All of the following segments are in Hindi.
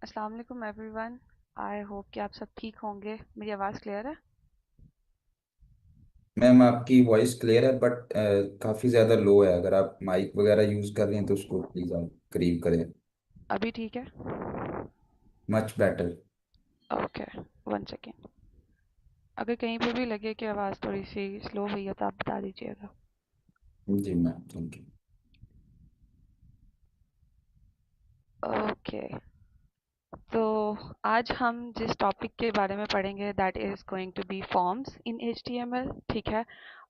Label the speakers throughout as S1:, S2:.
S1: अस्सलाम वालेकुम एवरीवन। आई होप कि आप सब ठीक होंगे। मेरी आवाज़ क्लियर है?
S2: मैम आपकी वॉइस क्लियर है बट काफ़ी ज़्यादा लो है। अगर आप माइक वगैरह यूज़ कर रही हैं तो उसको प्लीज़ आप करीब करें।
S1: अभी ठीक है?
S2: Much better.
S1: Okay, one second. अगर कहीं पे भी लगे कि आवाज़ थोड़ी सी स्लो हुई है तो आप बता दीजिएगा।
S2: जी मैम, थैंक यू।
S1: ओके, तो आज हम जिस टॉपिक के बारे में पढ़ेंगे that is going to be forms in HTML. ठीक है।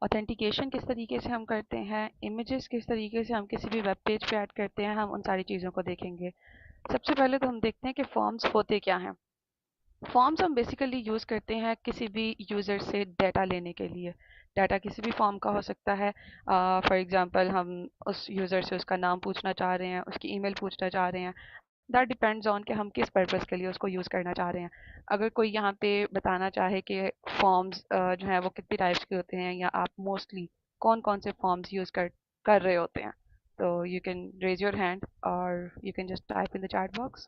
S1: ऑथेंटिकेशन किस तरीके से हम करते हैं, इमेजेस किस तरीके से हम किसी भी वेब पेज पे ऐड करते हैं, हम उन सारी चीज़ों को देखेंगे। सबसे पहले तो हम देखते हैं कि फॉर्म्स होते क्या हैं। फॉर्म्स हम बेसिकली यूज़ करते हैं किसी भी यूज़र से डाटा लेने के लिए। डाटा किसी भी फॉर्म का हो सकता है। फॉर एग्जांपल हम उस यूज़र से उसका नाम पूछना चाह रहे हैं, उसकी ईमेल पूछना चाह रहे हैं। दैट डिपेंड्स ऑन कि हम किस पर्पज़ के लिए उसको यूज़ करना चाह रहे हैं। अगर कोई यहाँ पे बताना चाहे कि फॉर्म्स जो हैं वो कितनी टाइप्स के होते हैं, या आप मोस्टली कौन कौन से फॉर्म्स यूज़ कर कर रहे होते हैं, तो you can raise your hand और you can just type in the chat box.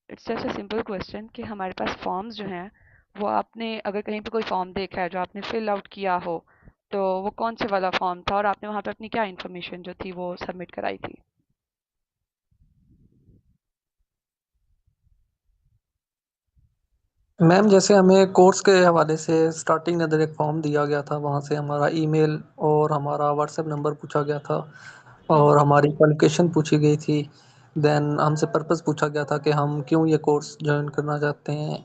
S1: It's just a simple question कि हमारे पास फॉर्म्स जो हैं वो आपने अगर कहीं पे कोई फॉर्म देखा है जो आपने फिल आउट किया हो, तो वो कौन से वाला फॉर्म था और आपने वहाँ पे अपनी क्या इन्फॉर्मेशन जो थी वो सबमिट कराई थी।
S3: मैम जैसे हमें कोर्स के हवाले से स्टार्टिंग में अंदर एक फॉर्म दिया गया था, वहाँ से हमारा ईमेल और हमारा व्हाट्सएप नंबर पूछा गया था और
S1: हम्म।
S3: हमारी क्वालिफिकेशन पूछी गई थी। देन हमसे पर्पस पूछा गया था कि हम क्यों ये कोर्स ज्वाइन करना चाहते हैं,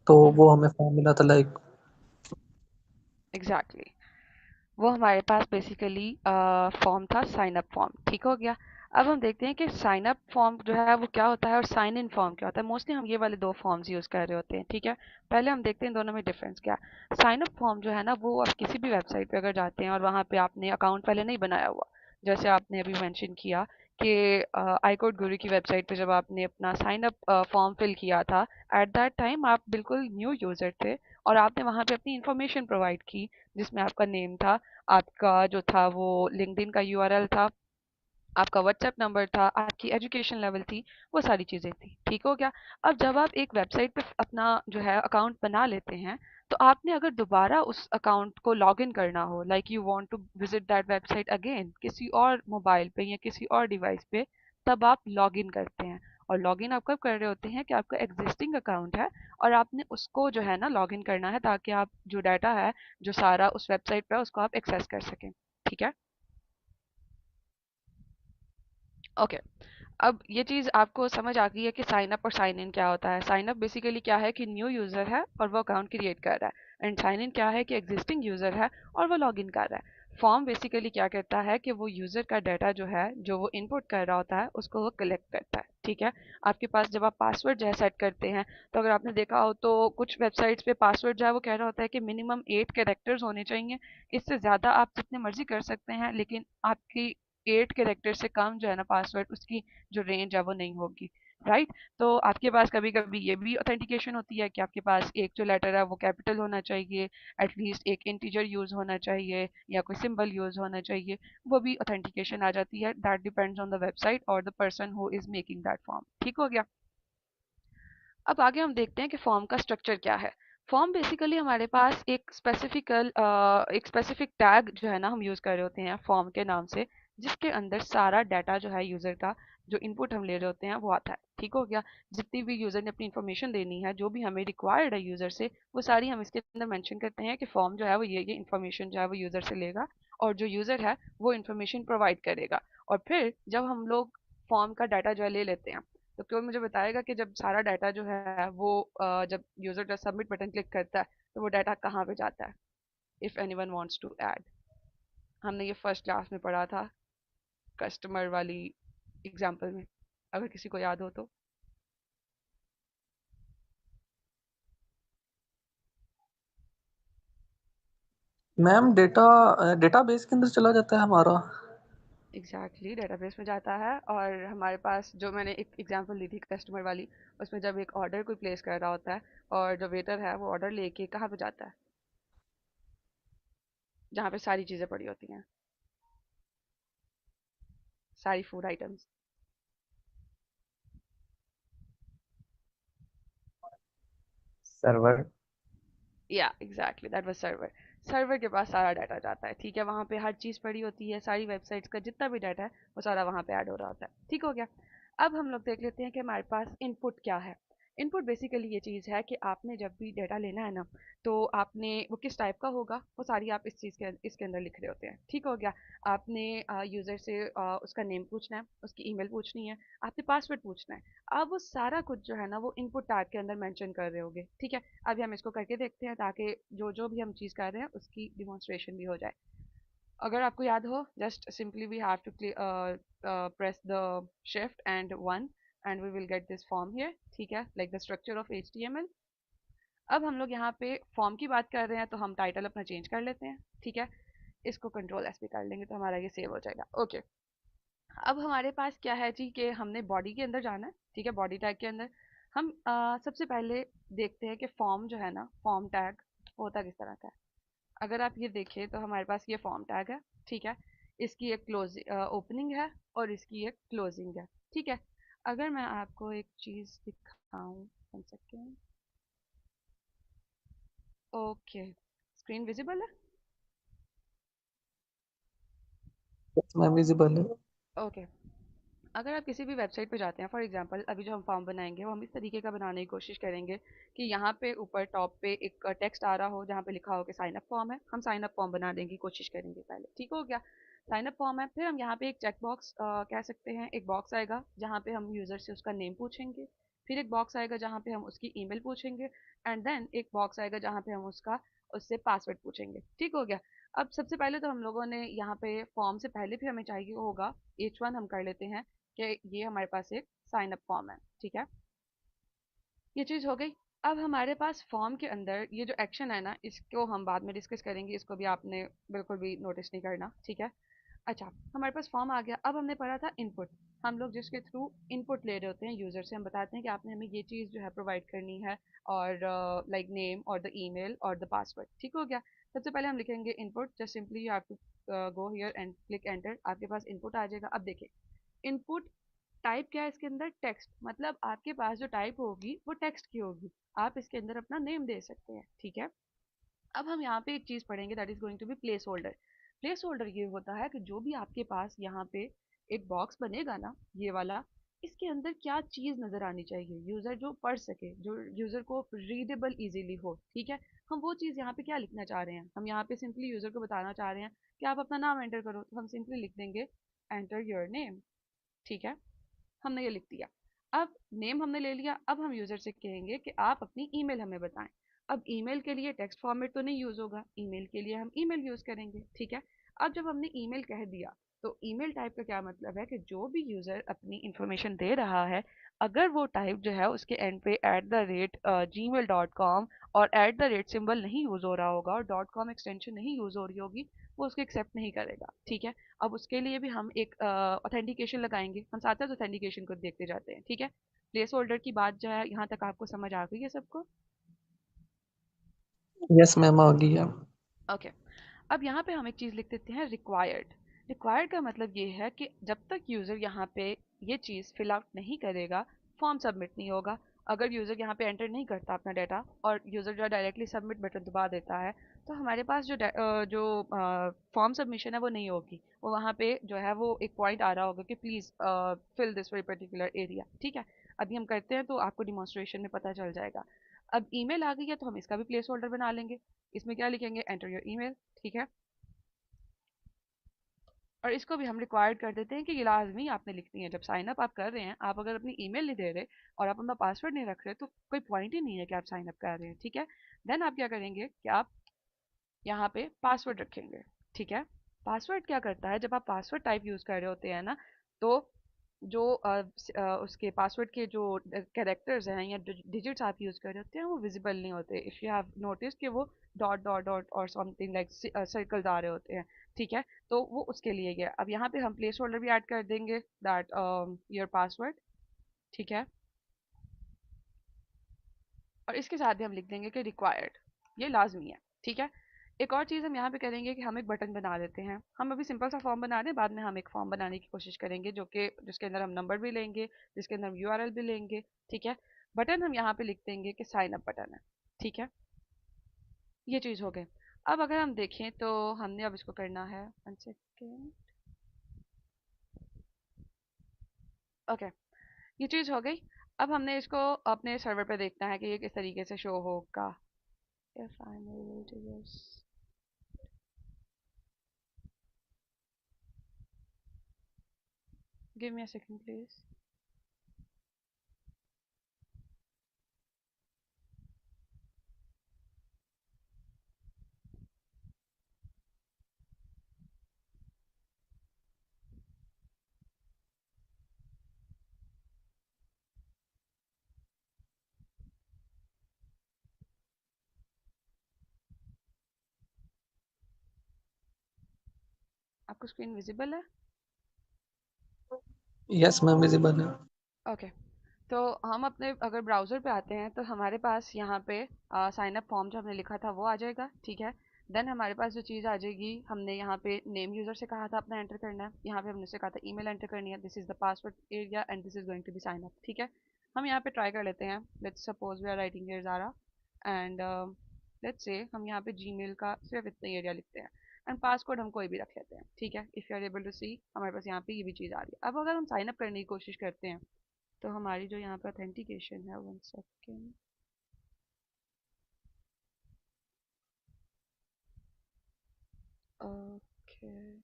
S3: तो वो
S1: हम्म।
S3: हमें फॉर्म मिला था लाइक।
S1: Exactly exactly. वो हमारे पास बेसिकली फॉर्म था, साइन अप फॉर्म। ठीक हो गया। अब हम देखते हैं कि साइन अप फॉर्म जो है वो क्या होता है और साइन इन फॉर्म क्या होता है। मोस्टली हम ये वाले दो फॉर्म्स यूज़ कर रहे होते हैं। ठीक है। पहले हम देखते हैं दोनों में डिफरेंस क्या है। साइन अप फॉर्म जो है ना, वो आप किसी भी वेबसाइट पे अगर जाते हैं और वहाँ पे आपने अकाउंट पहले नहीं बनाया हुआ, जैसे आपने अभी मेंशन किया कि आई कोड गुरु की वेबसाइट पे जब आपने अपना साइन अप फॉर्म फिल किया था, एट दैट टाइम आप बिल्कुल न्यू यूज़र थे और आपने वहाँ पे अपनी इंफॉर्मेशन प्रोवाइड की, जिसमें आपका नेम था, आपका जो था वो लिंक्डइन का यूआरएल था, आपका व्हाट्सएप नंबर था, आपकी एजुकेशन लेवल थी, वो सारी चीज़ें थी। ठीक हो गया। अब जब आप एक वेबसाइट पे अपना जो है अकाउंट बना लेते हैं, तो आपने अगर दोबारा उस अकाउंट को लॉग इन करना हो, like you want to visit that website again किसी और मोबाइल पे या किसी और डिवाइस पे, तब आप लॉग इन करते हैं। और लॉग इन आप कब कर रहे होते हैं कि आपका एग्जिस्टिंग अकाउंट है और आपने उसको जो है ना लॉग इन करना है, ताकि आप जो डाटा है जो सारा उस वेबसाइट पे है उसको आप एक्सेस कर सकें। ठीक है। ओके। अब ये चीज़ आपको समझ आ गई है कि साइन अप और साइन इन क्या होता है। साइन अप बेसिकली क्या है कि न्यू यूज़र है और वो अकाउंट क्रिएट कर रहा है, एंड साइन इन क्या है कि एग्जिस्टिंग यूज़र है और वो लॉग इन कर रहा है। फॉर्म बेसिकली क्या करता है कि वो यूज़र का डाटा जो है जो वो इनपुट कर रहा होता है उसको वो कलेक्ट करता है। ठीक है। आपके पास जब आप पासवर्ड जो है सेट करते हैं, तो अगर आपने देखा हो तो कुछ वेबसाइट्स पे पासवर्ड जो है वो कह रहा होता है कि मिनिमम 8 कैरेक्टर्स होने चाहिए। इससे ज़्यादा आप जितने मर्जी कर सकते हैं, लेकिन आपकी 8 कैरेक्टर से कम जो है ना पासवर्ड, उसकी जो रेंज है वो नहीं होगी। राइट। तो आपके पास कभी कभी ये भी ऑथेंटिकेशन होती है कि आपके पास एक जो लेटर है वो कैपिटल होना चाहिए, एटलीस्ट एक इंटीजर यूज होना चाहिए या कोई सिंबल यूज होना चाहिए। वो भी ऑथेंटिकेशन आ जाती है। That depends on the website और the person who is making that form. ठीक हो गया। अब आगे हम देखते हैं कि फॉर्म का स्ट्रक्चर क्या है। फॉर्म बेसिकली हमारे पास एक स्पेसिफिक टैग जो है ना हम यूज़ कर रहे होते हैं फॉर्म के नाम से, जिसके अंदर सारा डाटा जो है यूज़र का जो इनपुट हम ले रहे होते हैं वो आता है। ठीक हो गया। जितनी भी यूज़र ने अपनी इन्फॉर्मेशन देनी है, जो भी हमें रिक्वायर्ड है यूज़र से, वो सारी हम इसके अंदर मेंशन करते हैं कि फॉर्म जो है वो ये इन्फॉर्मेशन जो है वो यूज़र से लेगा और जो यूज़र है वो इन्फॉर्मेशन प्रोवाइड करेगा। और फिर जब हम लोग फॉर्म का डाटा जो है ले लेते हैं, तो कोई मुझे बताएगा कि जब सारा डाटा जो है वो जब यूजर जब सबमिट बटन क्लिक करता है, तो वो डाटा कहाँ पे जाता है? If anyone wants to add. हमने ये फर्स्ट क्लास में पढ़ा था, कस्टमर वाली एग्जांपल में, अगर किसी को याद हो तो।
S3: मैम डेटा डेटाबेस के अंदर चला जाता है हमारा।
S1: एग्जैक्टली डेटाबेस में जाता है। और हमारे पास जो मैंने एक एग्जांपल दी थी कस्टमर वाली, उसमें जब एक ऑर्डर कोई प्लेस कर रहा होता है और जो वेटर है वो ऑर्डर लेके कहाँ पे जाता है, जहाँ पे सारी चीज़ें पड़ी होती हैं? सारी फूड आइटम्स?
S4: सर्वर।
S1: या exactly that was server. Server के पास सारा डाटा जाता है, ठीक है, वहाँ पे हर चीज़ पड़ी होती है, सारी वेबसाइट्स का जितना भी डाटा है वो सारा वहाँ पे ऐड हो रहा होता है। ठीक हो गया। अब हम लोग देख लेते हैं कि हमारे पास इनपुट क्या है। इनपुट बेसिकली ये चीज़ है कि आपने जब भी डाटा लेना है ना, तो आपने वो किस टाइप का होगा वो सारी आप इस चीज़ के इसके अंदर लिख रहे होते हैं। ठीक हो गया। आपने यूज़र से उसका नेम पूछना है, उसकी ईमेल पूछनी है, आपने पासवर्ड पूछना है। अब वो सारा कुछ जो है ना वो इनपुट टैग के अंदर मेंशन कर रहे होंगे। ठीक है। अभी हम इसको करके देखते हैं ताकि जो जो भी हम चीज़ कर रहे हैं उसकी डिमॉन्स्ट्रेशन भी हो जाए। अगर आपको याद हो, just simply we have to press the shift and one and we will get this form here. ठीक है, like the structure of HTML। अब हम लोग यहाँ पे फॉर्म की बात कर रहे हैं तो हम टाइटल अपना चेंज कर लेते हैं। ठीक है, इसको कंट्रोल S पे कर लेंगे तो हमारा ये सेव हो जाएगा। ओके। अब हमारे पास क्या है जी कि हमने बॉडी के अंदर जाना है। ठीक है, बॉडी टैग के अंदर हम सबसे पहले देखते हैं कि फॉर्म जो है ना, फॉर्म टैग होता किस तरह का है। अगर आप ये देखें तो हमारे पास ये फॉर्म टैग है। ठीक है, इसकी एक क्लोज ओपनिंग है और इसकी एक क्लोजिंग है। ठीक है, अगर मैं आपको एक चीज़ दिखाऊं, 1 सेकेंड। ओके, स्क्रीन विजिबल है?
S3: मैं विजिबल है।
S1: ओके। अगर आप किसी भी वेबसाइट पे जाते हैं, फॉर एग्जांपल अभी जो हम फॉर्म बनाएंगे वो हम इस तरीके का बनाने की कोशिश करेंगे कि यहाँ पे ऊपर टॉप पे एक टेक्स्ट आ रहा हो जहाँ पे लिखा हो कि साइन अप फॉर्म है। हम साइन अप फॉर्म बनाने की कोशिश करेंगे पहले। ठीक हो गया, साइन अप फॉर्म है। फिर हम यहाँ पे एक चेक बॉक्स कह सकते हैं, एक बॉक्स आएगा जहाँ पे हम यूज़र से उसका नेम पूछेंगे। फिर एक बॉक्स आएगा जहाँ पे हम उसकी ईमेल पूछेंगे एंड देन एक बॉक्स आएगा जहाँ पे हम उससे पासवर्ड पूछेंगे। ठीक हो गया। अब सबसे पहले तो हम लोगों ने यहाँ पे फॉर्म से पहले फिर हमें चाहिए होगा H1 हम कर लेते हैं कि ये हमारे पास एक साइन अप फॉर्म है। ठीक है, ये चीज़ हो गई। अब हमारे पास फॉर्म के अंदर ये जो एक्शन है ना, इसको हम बाद में डिस्कस करेंगे, इसको भी आपने बिल्कुल भी नोटिस नहीं करना। ठीक है। अच्छा, हमारे पास फॉर्म आ गया। अब हमने पढ़ा था इनपुट। हम लोग जिसके थ्रू इनपुट ले रहे होते हैं यूज़र से, हम बताते हैं कि आपने हमें ये चीज़ जो है प्रोवाइड करनी है और लाइक नेम और द ईमेल और द पासवर्ड। ठीक हो गया। सबसे पहले हम लिखेंगे input. Just simply you have to go here and click enter. आपके पास इनपुट आ जाएगा। अब देखिए, इनपुट टाइप क्या है इसके अंदर, टेक्स्ट। मतलब आपके पास जो टाइप होगी वो टेक्स्ट की होगी। आप इसके अंदर अपना नेम दे सकते हैं। ठीक है। अब हम यहाँ पे एक चीज़ पढ़ेंगे that is going to be placeholder. Placeholder ये होता है कि जो भी आपके पास यहाँ पे एक बॉक्स बनेगा ना, ये वाला, इसके अंदर क्या चीज़ नज़र आनी चाहिए, यूज़र जो पढ़ सके, जो यूज़र को रीडेबल इजीली हो। ठीक है, हम वो चीज़ यहाँ पे क्या लिखना चाह रहे हैं, हम यहाँ पे सिंपली यूज़र को बताना चाह रहे हैं कि आप अपना नाम एंटर करो, तो हम सिंपली लिख देंगे एंटर योर नेम। ठीक है, हमने ये लिख दिया। अब नेम हमने ले लिया। अब हम यूज़र से कहेंगे कि आप अपनी ईमेल हमें बताएं। अब ईमेल के लिए टेक्स्ट फॉर्मेट तो नहीं यूज़ होगा, ईमेल के लिए हम ईमेल यूज़ करेंगे। ठीक है। अब जब हमने ईमेल कह दिया तो ईमेल टाइप का क्या मतलब है कि जो भी यूज़र अपनी इंफॉर्मेशन दे रहा है, अगर वो टाइप जो है उसके एंड पे @gmail.com और @ सिंबल नहीं यूज़ हो रहा होगा और .com एक्सटेंशन नहीं यूज़ हो रही होगी, वो उसको एक्सेप्ट नहीं करेगा। ठीक है। अब उसके लिए भी हम एक ऑथेंटिकेशन लगाएंगे। हम साथ साथ ऑथेंटिकेशन को देखते जाते हैं। ठीक है, प्लेस होल्डर की बात जो है यहाँ तक आपको समझ आ गई है सबको?
S3: यस मैम, आ गई है।
S1: ओके। अब यहाँ पे हम एक चीज़ लिख देते हैं, रिक्वायर्ड। रिक्वायर्ड का मतलब ये है कि जब तक यूज़र यहाँ पे ये चीज़ फिल आउट नहीं करेगा, फॉर्म सबमिट नहीं होगा। अगर यूज़र यहाँ पे एंटर नहीं करता अपना डाटा और यूज़र जो डायरेक्टली सबमिट बटन दबा देता है, तो हमारे पास जो फॉर्म सबमिशन है वो नहीं होगी। वो वहाँ पे जो है वो एक पॉइंट आ रहा होगा कि please fill this very particular area. ठीक है, अभी हम करते हैं तो आपको डिमॉन्स्ट्रेशन में पता चल जाएगा। अब ईमेल आ गई है तो हम इसका भी प्लेस होल्डर बना लेंगे। इसमें क्या लिखेंगे, एंटर योर ईमेल। ठीक है, और इसको भी हम रिक्वायर्ड कर देते हैं कि ये लाजमी आपने लिखनी है। जब साइन अप आप कर रहे हैं, आप अगर अपनी ईमेल नहीं दे रहे और आप अपना पासवर्ड नहीं रख रहे तो कोई पॉइंट ही नहीं है कि आप साइन अप कर रहे हैं। ठीक है, देन आप क्या करेंगे कि आप यहाँ पे पासवर्ड रखेंगे। ठीक है, पासवर्ड क्या करता है, जब आप पासवर्ड टाइप यूज़ कर रहे होते हैं ना, तो जो उसके पासवर्ड के जो कैरेक्टर्स हैं या डिजिट्स आप यूज़ कर रहे होते हैं वो विजिबल नहीं होते। इफ़ यू हैव नोटिस कि वो डॉट डॉट डॉट और समथिंग लाइक सर्कल्स आ रहे होते हैं। ठीक है, तो वो उसके लिए गया। अब यहाँ पे हम प्लेस होल्डर भी ऐड कर देंगे दैट योर पासवर्ड। ठीक है, और इसके साथ भी हम लिख देंगे कि रिक्वायर्ड, ये लाजमी है। ठीक है, एक और चीज़ हम यहाँ पे करेंगे कि हम एक बटन बना देते हैं। हम अभी सिंपल सा फॉर्म बना रहे हैं, बाद में हम एक फॉर्म बनाने की कोशिश करेंगे जो कि जिसके अंदर हम नंबर भी लेंगे, जिसके अंदर हम यूआरएल भी लेंगे। ठीक है, बटन हम यहाँ पे लिख देंगे कि साइन अप बटन है। ठीक है, ये चीज़ हो गई। अब अगर हम देखें तो हमने अब इसको करना है, 1 सेकेंड। ओके, ये चीज़ हो गई। अब हमने इसको अपने सर्वर पे देखना है कि ये किस तरीके से शो होगा। If I'm able to just give me a second please. आपको स्क्रीन विजिबल है?
S3: यस मैम, विजिबल है।
S1: ओके, तो हम अपने अगर ब्राउज़र पे आते हैं तो हमारे पास यहाँ पे साइन अप फॉर्म जो हमने लिखा था वो आ जाएगा। ठीक है, देन हमारे पास जो चीज़ आ जाएगी, हमने यहाँ पे नेम यूज़र से कहा था अपना एंटर करना है, यहाँ पे हमने उससे कहा था ईमेल एंटर करनी है, this is the password area and this is going to be sign up. ठीक है, हम यहाँ पे ट्राई कर लेते हैं। Let's suppose we are writing here Zara and let's say हम यहाँ पे जीमेल का सिर्फ इतना एरिया लिखते हैं एंड पासकोड हम कोई भी रख लेते हैं। ठीक है, if you are able to see, हमारे पास यहाँ पे ये भी चीज़ आ रही है। अब अगर हम साइन अप करने की कोशिश करते हैं तो हमारी जो यहाँ पे ऑथेंटिकेशन है, 1 सेकेंड। ओके,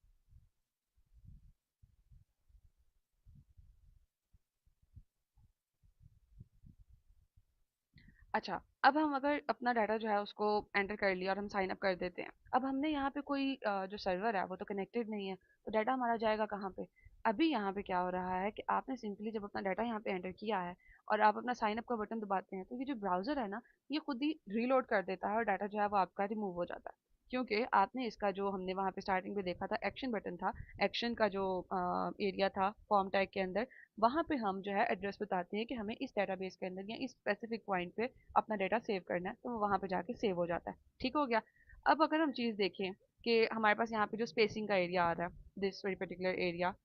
S1: अच्छा, अब हम अगर अपना डाटा जो है उसको एंटर कर लिया और हम साइन अप कर देते हैं। अब हमने यहाँ पे कोई जो सर्वर है वो तो कनेक्टेड नहीं है, तो डाटा हमारा जाएगा कहाँ पे? अभी यहाँ पे क्या हो रहा है कि आपने सिंपली जब अपना डाटा यहाँ पे एंटर किया है और आप अपना साइन अप का बटन दबाते हैं तो ये जो ब्राउजर है ना, ये खुद ही रीलोड कर देता है और डाटा जो है वो आपका रिमूव हो जाता है। क्योंकि आपने इसका जो हमने वहाँ पे स्टार्टिंग में देखा था एक्शन बटन था, एक्शन का जो एरिया था फॉर्म टैग के अंदर, वहाँ पे हम जो है एड्रेस बताते हैं कि हमें इस डेटाबेस के अंदर या इस स्पेसिफिक पॉइंट पे अपना डाटा सेव करना है, तो वो वहाँ पे जाके सेव हो जाता है। ठीक हो गया। अब अगर हम चीज़ देखें कि हमारे पास यहाँ पे जो स्पेसिंग का एरिया आ रहा है, दिस वेरी पर्टिकुलर एरिया,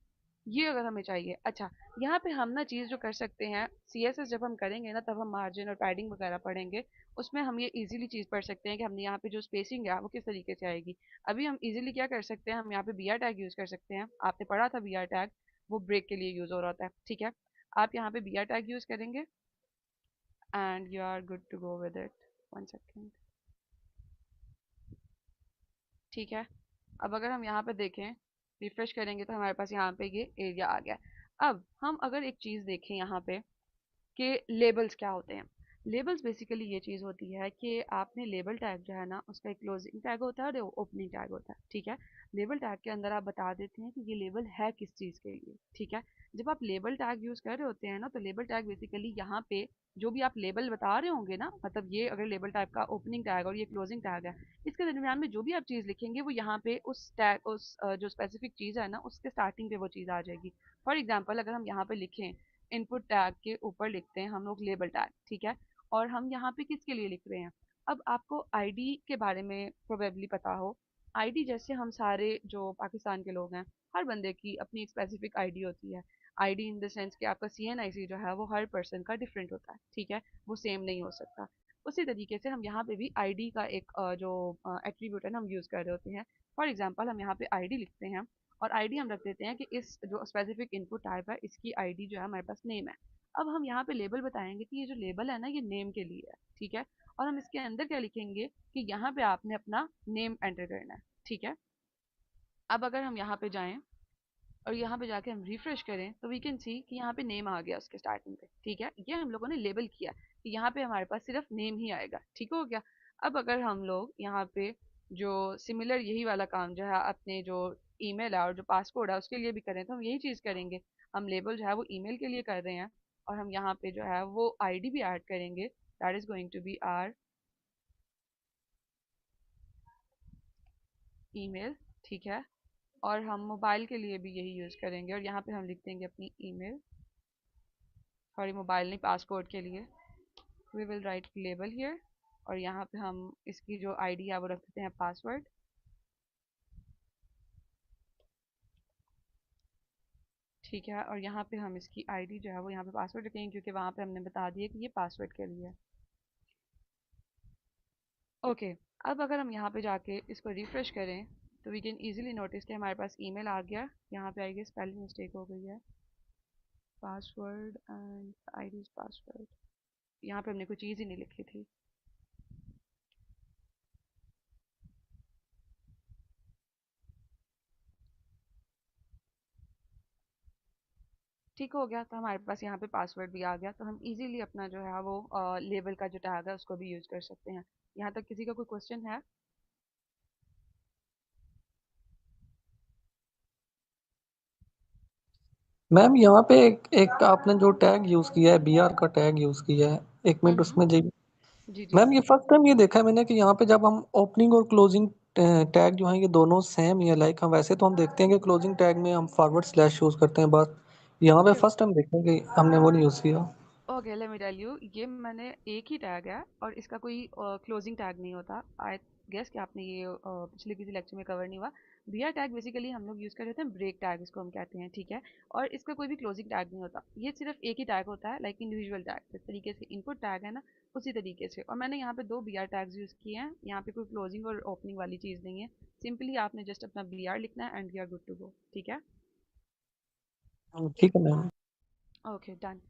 S1: ये अगर हमें चाहिए, अच्छा, यहाँ पे हम ना चीज़ जो कर सकते हैं, सीएसएस जब हम करेंगे ना तब हम मार्जिन और पैडिंग वगैरह पढ़ेंगे, उसमें हम ये इजीली चीज़ पढ़ सकते हैं कि हमने यहाँ पे जो स्पेसिंग है वो किस तरीके से आएगी। अभी हम इजीली क्या कर सकते हैं, हम यहाँ पे बी आर टैग यूज़ कर सकते हैं। आपने पढ़ा था बी आर टैग, वो ब्रेक के लिए यूज़ हो रहा होता है। ठीक है, आप यहाँ पे बी आर टैग यूज़ करेंगे and you are good to go with it. 1 second. ठीक है, अब अगर हम यहाँ पे देखें, रिफ्रेश करेंगे तो हमारे पास यहाँ पे ये एरिया आ गया है। अब हम अगर एक चीज़ देखें यहाँ पे कि लेबल्स क्या होते हैं। लेबल्स बेसिकली ये चीज़ होती है कि आपने लेबल टैग जो है ना, उसका एक क्लोजिंग टैग होता है और ओपनिंग टैग होता है। ठीक है, लेबल टैग के अंदर आप बता देते हैं कि ये लेबल है किस चीज़ के लिए। ठीक है, जब आप लेबल टैग यूज़ कर रहे होते हैं ना, तो लेबल टैग बेसिकली यहाँ पे जो भी आप लेबल बता रहे होंगे ना, मतलब ये अगर लेबल टाइप का ओपनिंग टैग और ये क्लोजिंग टैग है, इसके दरमियान में जो भी आप चीज़ लिखेंगे वो यहाँ पे उस टैग, उस जो स्पेसिफिक चीज़ है ना, उसके स्टार्टिंग पे वो चीज़ आ जाएगी। फॉर एग्जाम्पल अगर हम यहाँ पे लिखें, इनपुट टैग के ऊपर लिखते हैं हम लोग लेबल टैग। ठीक है, और हम यहाँ पे किसके लिए लिख रहे हैं? अब आपको आईडी के बारे में प्रोबेबली पता हो। आईडी जैसे हम सारे जो पाकिस्तान के लोग हैं, हर बंदे की अपनी एक स्पेसिफिक आईडी होती है। आईडी इन द सेंस कि आपका सीएनआईसी जो है वो हर पर्सन का डिफरेंट होता है। ठीक है, वो सेम नहीं हो सकता। उसी तरीके से हम यहाँ पे भी आईडी का एक जो एट्रीब्यूट है ना, हम यूज़ कर रहे होते हैं। फॉर एग्जांपल हम यहाँ पे आईडी लिखते हैं और आईडी हम रख देते हैं कि इस जो स्पेसिफिक इनपुट टाइप है इसकी आईडी जो है हमारे पास नेम है। अब हम यहाँ पे लेबल बताएंगे कि ये जो लेबल है ना, ये नेम के लिए है। ठीक है, और हम इसके अंदर क्या लिखेंगे कि यहाँ पे आपने अपना नेम एंटर करना है। ठीक है, अब अगर हम यहाँ पे जाएं और यहाँ पे जाके हम रिफ्रेश करें तो वी कैन सी कि यहाँ पे नेम आ गया उसके स्टार्टिंग पे। ठीक है, ये हम लोगों ने लेबल किया कि यहाँ पे हमारे पास सिर्फ नेम ही आएगा। ठीक हो गया। अब अगर हम लोग यहाँ पे जो सिमिलर यही वाला काम जो है अपने जो ईमेल है और जो पासवर्ड है उसके लिए भी करें तो हम यही चीज़ करेंगे। हम लेबल जो है वो ईमेल के लिए कर रहे हैं और हम यहाँ पे जो है वो आईडी भी ऐड करेंगे, that is going to B our email. ठीक है, और हम मोबाइल के लिए भी यही यूज़ करेंगे और यहाँ पे हम लिख देंगे अपनी ईमेल, सॉरी मोबाइल नहीं, पासपोर्ट के लिए we will write label here और यहाँ पे हम इसकी जो आईडी है वो रख देते हैं पासवर्ड। ठीक है, और यहाँ पे हम इसकी आईडी जो है वो यहाँ पे पासवर्ड रखेंगे, क्योंकि वहाँ पे हमने बता दिया कि ये पासवर्ड के लिए है। ओके, अब अगर हम यहाँ पे जाके इसको रिफ्रेश करें तो वी कैन इजीली नोटिस कि हमारे पास ईमेल आ गया। यहाँ पे आएगी स्पेलिंग मिस्टेक हो गई है, पासवर्ड एंड आईडी पासवर्ड, यहाँ पे हमने कोई चीज़ ही नहीं लिखी थी। ठीक हो गया, तो हमारे पास यहाँ पे पासवर्ड भी आ गया, तो हम इजीली अपना जो है वो लेबल का जो टैग है उसको भी यूज कर सकते हैं। यहाँ तक किसी का कोई क्वेश्चन है?
S3: मैम यहाँ पे एक आपने जो टैग यूज किया है, बीआर का टैग यूज किया है, एक मिनट
S1: हम्म।
S3: उसमें जी।
S1: जी जी।
S3: मैम ये फर्स्ट टाइम ये देखा है मैंने कि यहाँ पे जब हम ओपनिंग और क्लोजिंग टैग जो है ये दोनों सेम ही है। लाइक हम वैसे तो हम देखते हैं कि क्लोजिंग टैग में हम फॉरवर्ड स्लैश यूज करते हैं, बट यहाँ पे
S1: ओके
S3: फर्स्ट टाइम देखा है कि हमने वो नहीं यूज किया।
S1: Okay, let me tell you, ये मैंने एक ही टैग है और इसका कोई क्लोजिंग टैग नहीं होता। आई गेस कि आपने ये पिछले किसी लेक्चर में कवर नहीं हुआ। बीआर टैग बेसिकली हम लोग यूज़ कर रहे थे, ब्रेक टैग इसको हम कहते हैं, ठीक है। और इसका कोई भी क्लोजिंग टैग नहीं होता, ये सिर्फ एक ही टैग होता है, लाइक इंडिविजुअल टैग जिस तरीके से इनपुट टैग है ना, उसी तरीके से। और मैंने यहाँ पे 2 बीआर टैग्स यूज़ किए हैं, यहाँ पे कोई क्लोजिंग और ओपनिंग वाली चीज़ नहीं है। सिंपली आपने जस्ट अपना बीआर लिखना है and we are good to go, ठीक है।
S3: ठीक है मैम।
S1: Okay done.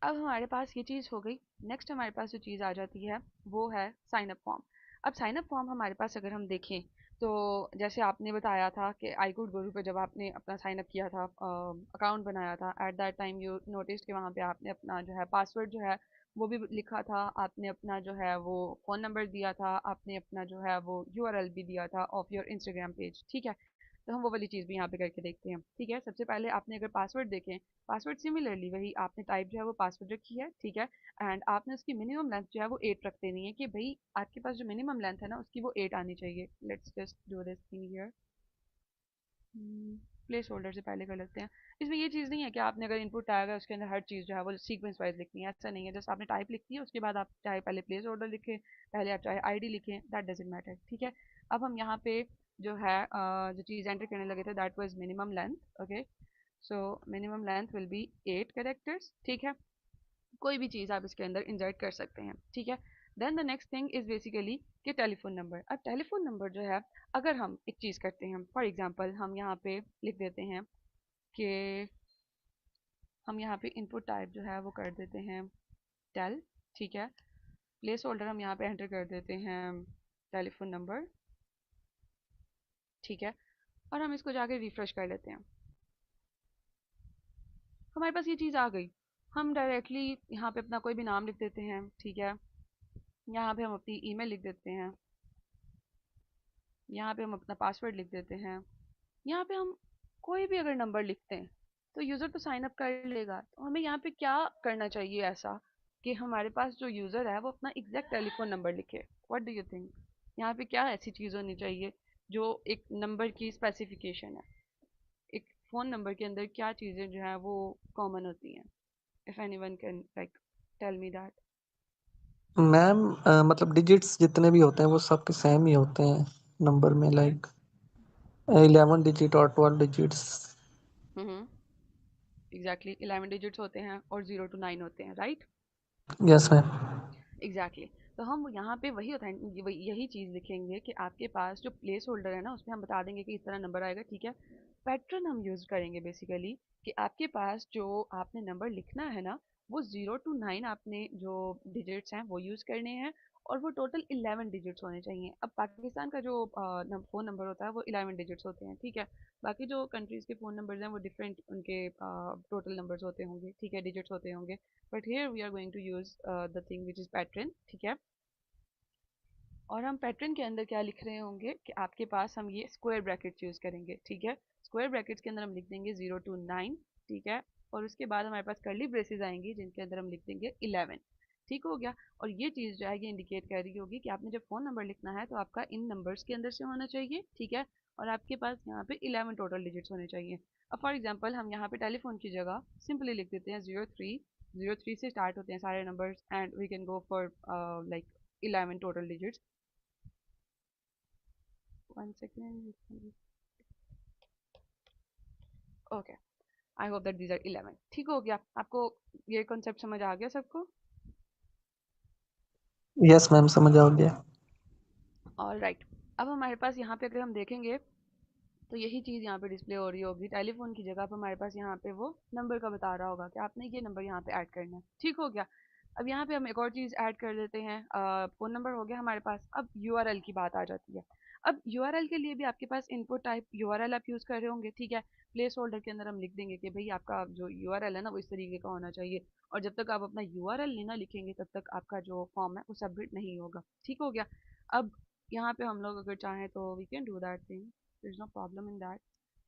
S1: अब हमारे पास ये चीज़ हो गई। नेक्स्ट हमारे पास जो चीज़ आ जाती है वो है साइन अप फॉर्म। अब साइन अप फॉर्म हमारे पास अगर हम देखें तो जैसे आपने बताया था कि आई गुड गुरु पे जब आपने अपना साइन अप किया था, अकाउंट बनाया था, at that time you notice कि वहाँ पे आपने अपना जो है पासवर्ड जो है वो भी लिखा था, आपने अपना जो है वो फ़ोन नंबर दिया था, आपने अपना जो है वो यूआरएल भी दिया था ऑफ योर इंस्टाग्राम पेज, ठीक है। तो हम वो वाली चीज़ भी यहाँ पे करके देखते हैं, ठीक है। सबसे पहले आपने अगर पासवर्ड देखें, पासवर्ड सिमिलरली वही आपने टाइप जो है वो पासवर्ड रखी है, ठीक है। एंड आपने उसकी मिनिमम लेंथ जो है वो 8 रख देनी है, कि भाई आपके पास जो मिनिमम लेंथ है ना उसकी वो 8 आनी चाहिए। Let's just do this thing here. Place holder से पहले कर लेते हैं। इसमें ये चीज़ नहीं है कि आपने अगर इनपुट टैग है उसके अंदर हर चीज़ जो है वो सीक्वेंस वाइज लिखनी है, ऐसा नहीं है। जैसे आपने टाइप लिख दी है, उसके बाद आप चाहे पहले प्लेस होल्डर लिखें, पहले आप चाहे आईडी लिखें, दैट डजेंट मैटर, ठीक है। अब हम यहाँ पे जो है जो चीज़ एंटर करने लगे थे that was minimum length, okay. So minimum length will be 8 characters, ठीक है। कोई भी चीज़ आप इसके अंदर इंसर्ट कर सकते हैं, ठीक है। Then the next thing is basically कि टेलीफोन नंबर। अब टेलीफोन नंबर जो है, अगर हम एक चीज़ करते हैं, फॉर एग्जांपल हम यहाँ पे लिख देते हैं कि हम यहाँ पे इनपुट टाइप जो है वो कर देते हैं टेल, ठीक है। प्लेस होल्डर हम यहाँ पे एंटर कर देते हैं टेलीफोन नंबर, ठीक है। और हम इसको जाके रिफ्रेश कर लेते हैं, हमारे पास ये चीज़ आ गई। हम डायरेक्टली यहाँ पे अपना कोई भी नाम लिख देते हैं, ठीक है। यहाँ पे हम अपनी ईमेल लिख देते हैं, यहाँ पे हम अपना पासवर्ड लिख देते हैं, यहाँ पे हम कोई भी अगर नंबर लिखते हैं तो यूज़र तो साइन अप कर लेगा। तो हमें यहाँ पे क्या करना चाहिए ऐसा कि हमारे पास जो यूज़र है वो अपना एग्जैक्ट टेलीफोन नंबर लिखे? What do you think? यहाँ पे क्या ऐसी चीज़ होनी चाहिए जो एक नंबर की स्पेसिफिकेशन है? एक फ़ोन नंबर के अंदर क्या चीज़ें जो है वो कॉमन होती हैं? If anyone can like tell me that.
S3: Ma'am मतलब डिजिट्स जितने भी होते हैं वो सबके सेम ही होते हैं नंबर में, लाइक 11 डिजिट और 12 डिजिट्स।
S1: हम्म, एग्जैक्टली 11 डिजिट्स होते हैं और 0 to 9 होते हैं, right?
S3: Yes ma'am.
S1: Exactly exactly. तो हम यहाँ पे वही होता है, यही चीज़ लिखेंगे कि आपके पास जो प्लेस होल्डर है ना उसमें हम बता देंगे कि इस तरह नंबर आएगा, ठीक है। पैटर्न हम यूज़ करेंगे बेसिकली कि आपके पास जो आपने नंबर लिखना है ना वो 0 to 9 आपने जो डिजिट्स हैं वो यूज़ करने हैं, और वो टोटल 11 डिजिट्स होने चाहिए। अब पाकिस्तान का जो फ़ोन नंबर होता है वो 11 डिजिट्स होते हैं, ठीक है। बाकी जो कंट्रीज़ के फ़ोन नंबर्स हैं वो डिफरेंट उनके टोटल नंबर्स होते होंगे, ठीक है, डिजिट्स होते होंगे। But here we are going to use the thing which is pattern, ठीक है। और हम पैटर्न के अंदर क्या लिख रहे होंगे कि आपके पास हम ये स्क्वायर ब्रैकेट्स यूज करेंगे, ठीक है। स्क्वायर ब्रैकेट्स के अंदर हम लिख देंगे 0 to 9, ठीक है। और उसके बाद हमारे पास कर्ली ब्रेसेस आएंगी जिनके अंदर हम लिख देंगे 11, ठीक हो गया। और ये चीज़ जो है ये इंडिकेट कर रही होगी कि आपने जब फ़ोन नंबर लिखना है तो आपका इन नंबर्स के अंदर से होना चाहिए, ठीक है। और आपके पास यहाँ पे 11 टोटल डिजिट्स होने चाहिए। अब फॉर एग्जांपल हम यहाँ पे टेलीफोन की जगह सिंपली लिख देते हैं 03। 03 से स्टार्ट होते हैं सारे numbers and we can go for like 11 total digits. 1 second. Okay, I hope that these are 11. ठीक हो गया आपको? ये कॉन्सेप्ट समझ आ गया सबको?
S3: यस मैम, समझ आ गया।
S1: ऑल राइट, अब हमारे पास यहाँ पे अगर हम देखेंगे तो यही चीज़ यहाँ पे डिस्प्ले हो रही होगी। टेलीफोन की जगह पर हमारे पास यहाँ पे वो नंबर का बता रहा होगा कि आपने ये नंबर यहाँ पे ऐड करना है। ठीक हो गया? अब यहाँ पे हम एक और चीज़ ऐड कर देते हैं। फ़ोन नंबर हो गया हमारे पास। अब यूआरएल की बात आ जाती है। अब यूआरएल के लिए भी आपके पास इनपुट टाइप यूआरएल आप यूज़ कर रहे होंगे, ठीक है? प्लेस होल्डर के अंदर हम लिख देंगे कि भाई आपका जो यूआरएल है ना वो इस तरीके का होना चाहिए, और जब तक आप अपना यूआरएल नहीं ना लिखेंगे तब तक आपका जो फॉर्म है वो सबमिट नहीं होगा। ठीक हो गया? अब यहाँ पे हम लोग अगर चाहें तो we can do that thing, there is no problem in that.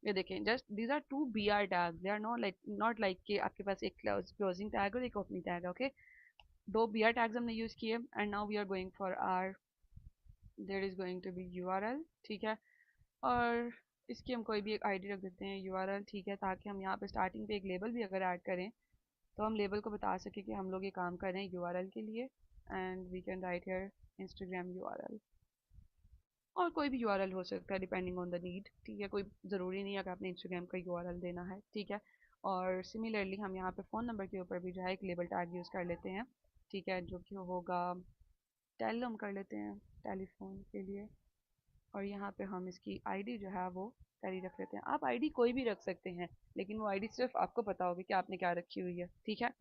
S1: ये देखें, just these are two B R tag, they are not like कि आपके पास एक क्लोजिंग टैग और एक ओपनिंग टैग है। ओके, दो बी आर टैग्स हमने यूज किए and now we are going for R, there is going to be URL. ठीक है, और इसकी हम कोई भी एक आईडी रख देते हैं यूआरएल। ठीक है, ताकि हम यहाँ पे स्टार्टिंग पे एक लेबल भी अगर ऐड करें तो हम लेबल को बता सकें कि हम लोग ये काम कर रहे हैं यूआरएल के लिए। And we can write here Instagram URL, और कोई भी यूआरएल हो सकता है डिपेंडिंग ऑन द नीड। ठीक है, कोई ज़रूरी नहीं है कि आपने इंस्टाग्राम का यूआरएल देना है। ठीक है, और सिमिलरली हम यहाँ पे फ़ोन नंबर के ऊपर भी जो है एक लेबल टैग यूज़ कर लेते हैं। ठीक है, जो कि होगा टेल, हम कर लेते हैं टेलीफोन के लिए, और यहाँ पे हम इसकी आईडी जो है वो टेली रख लेते हैं। आप आईडी कोई भी रख सकते हैं, लेकिन वो आईडी सिर्फ आपको पता होगी कि आपने क्या रखी हुई है। ठीक है,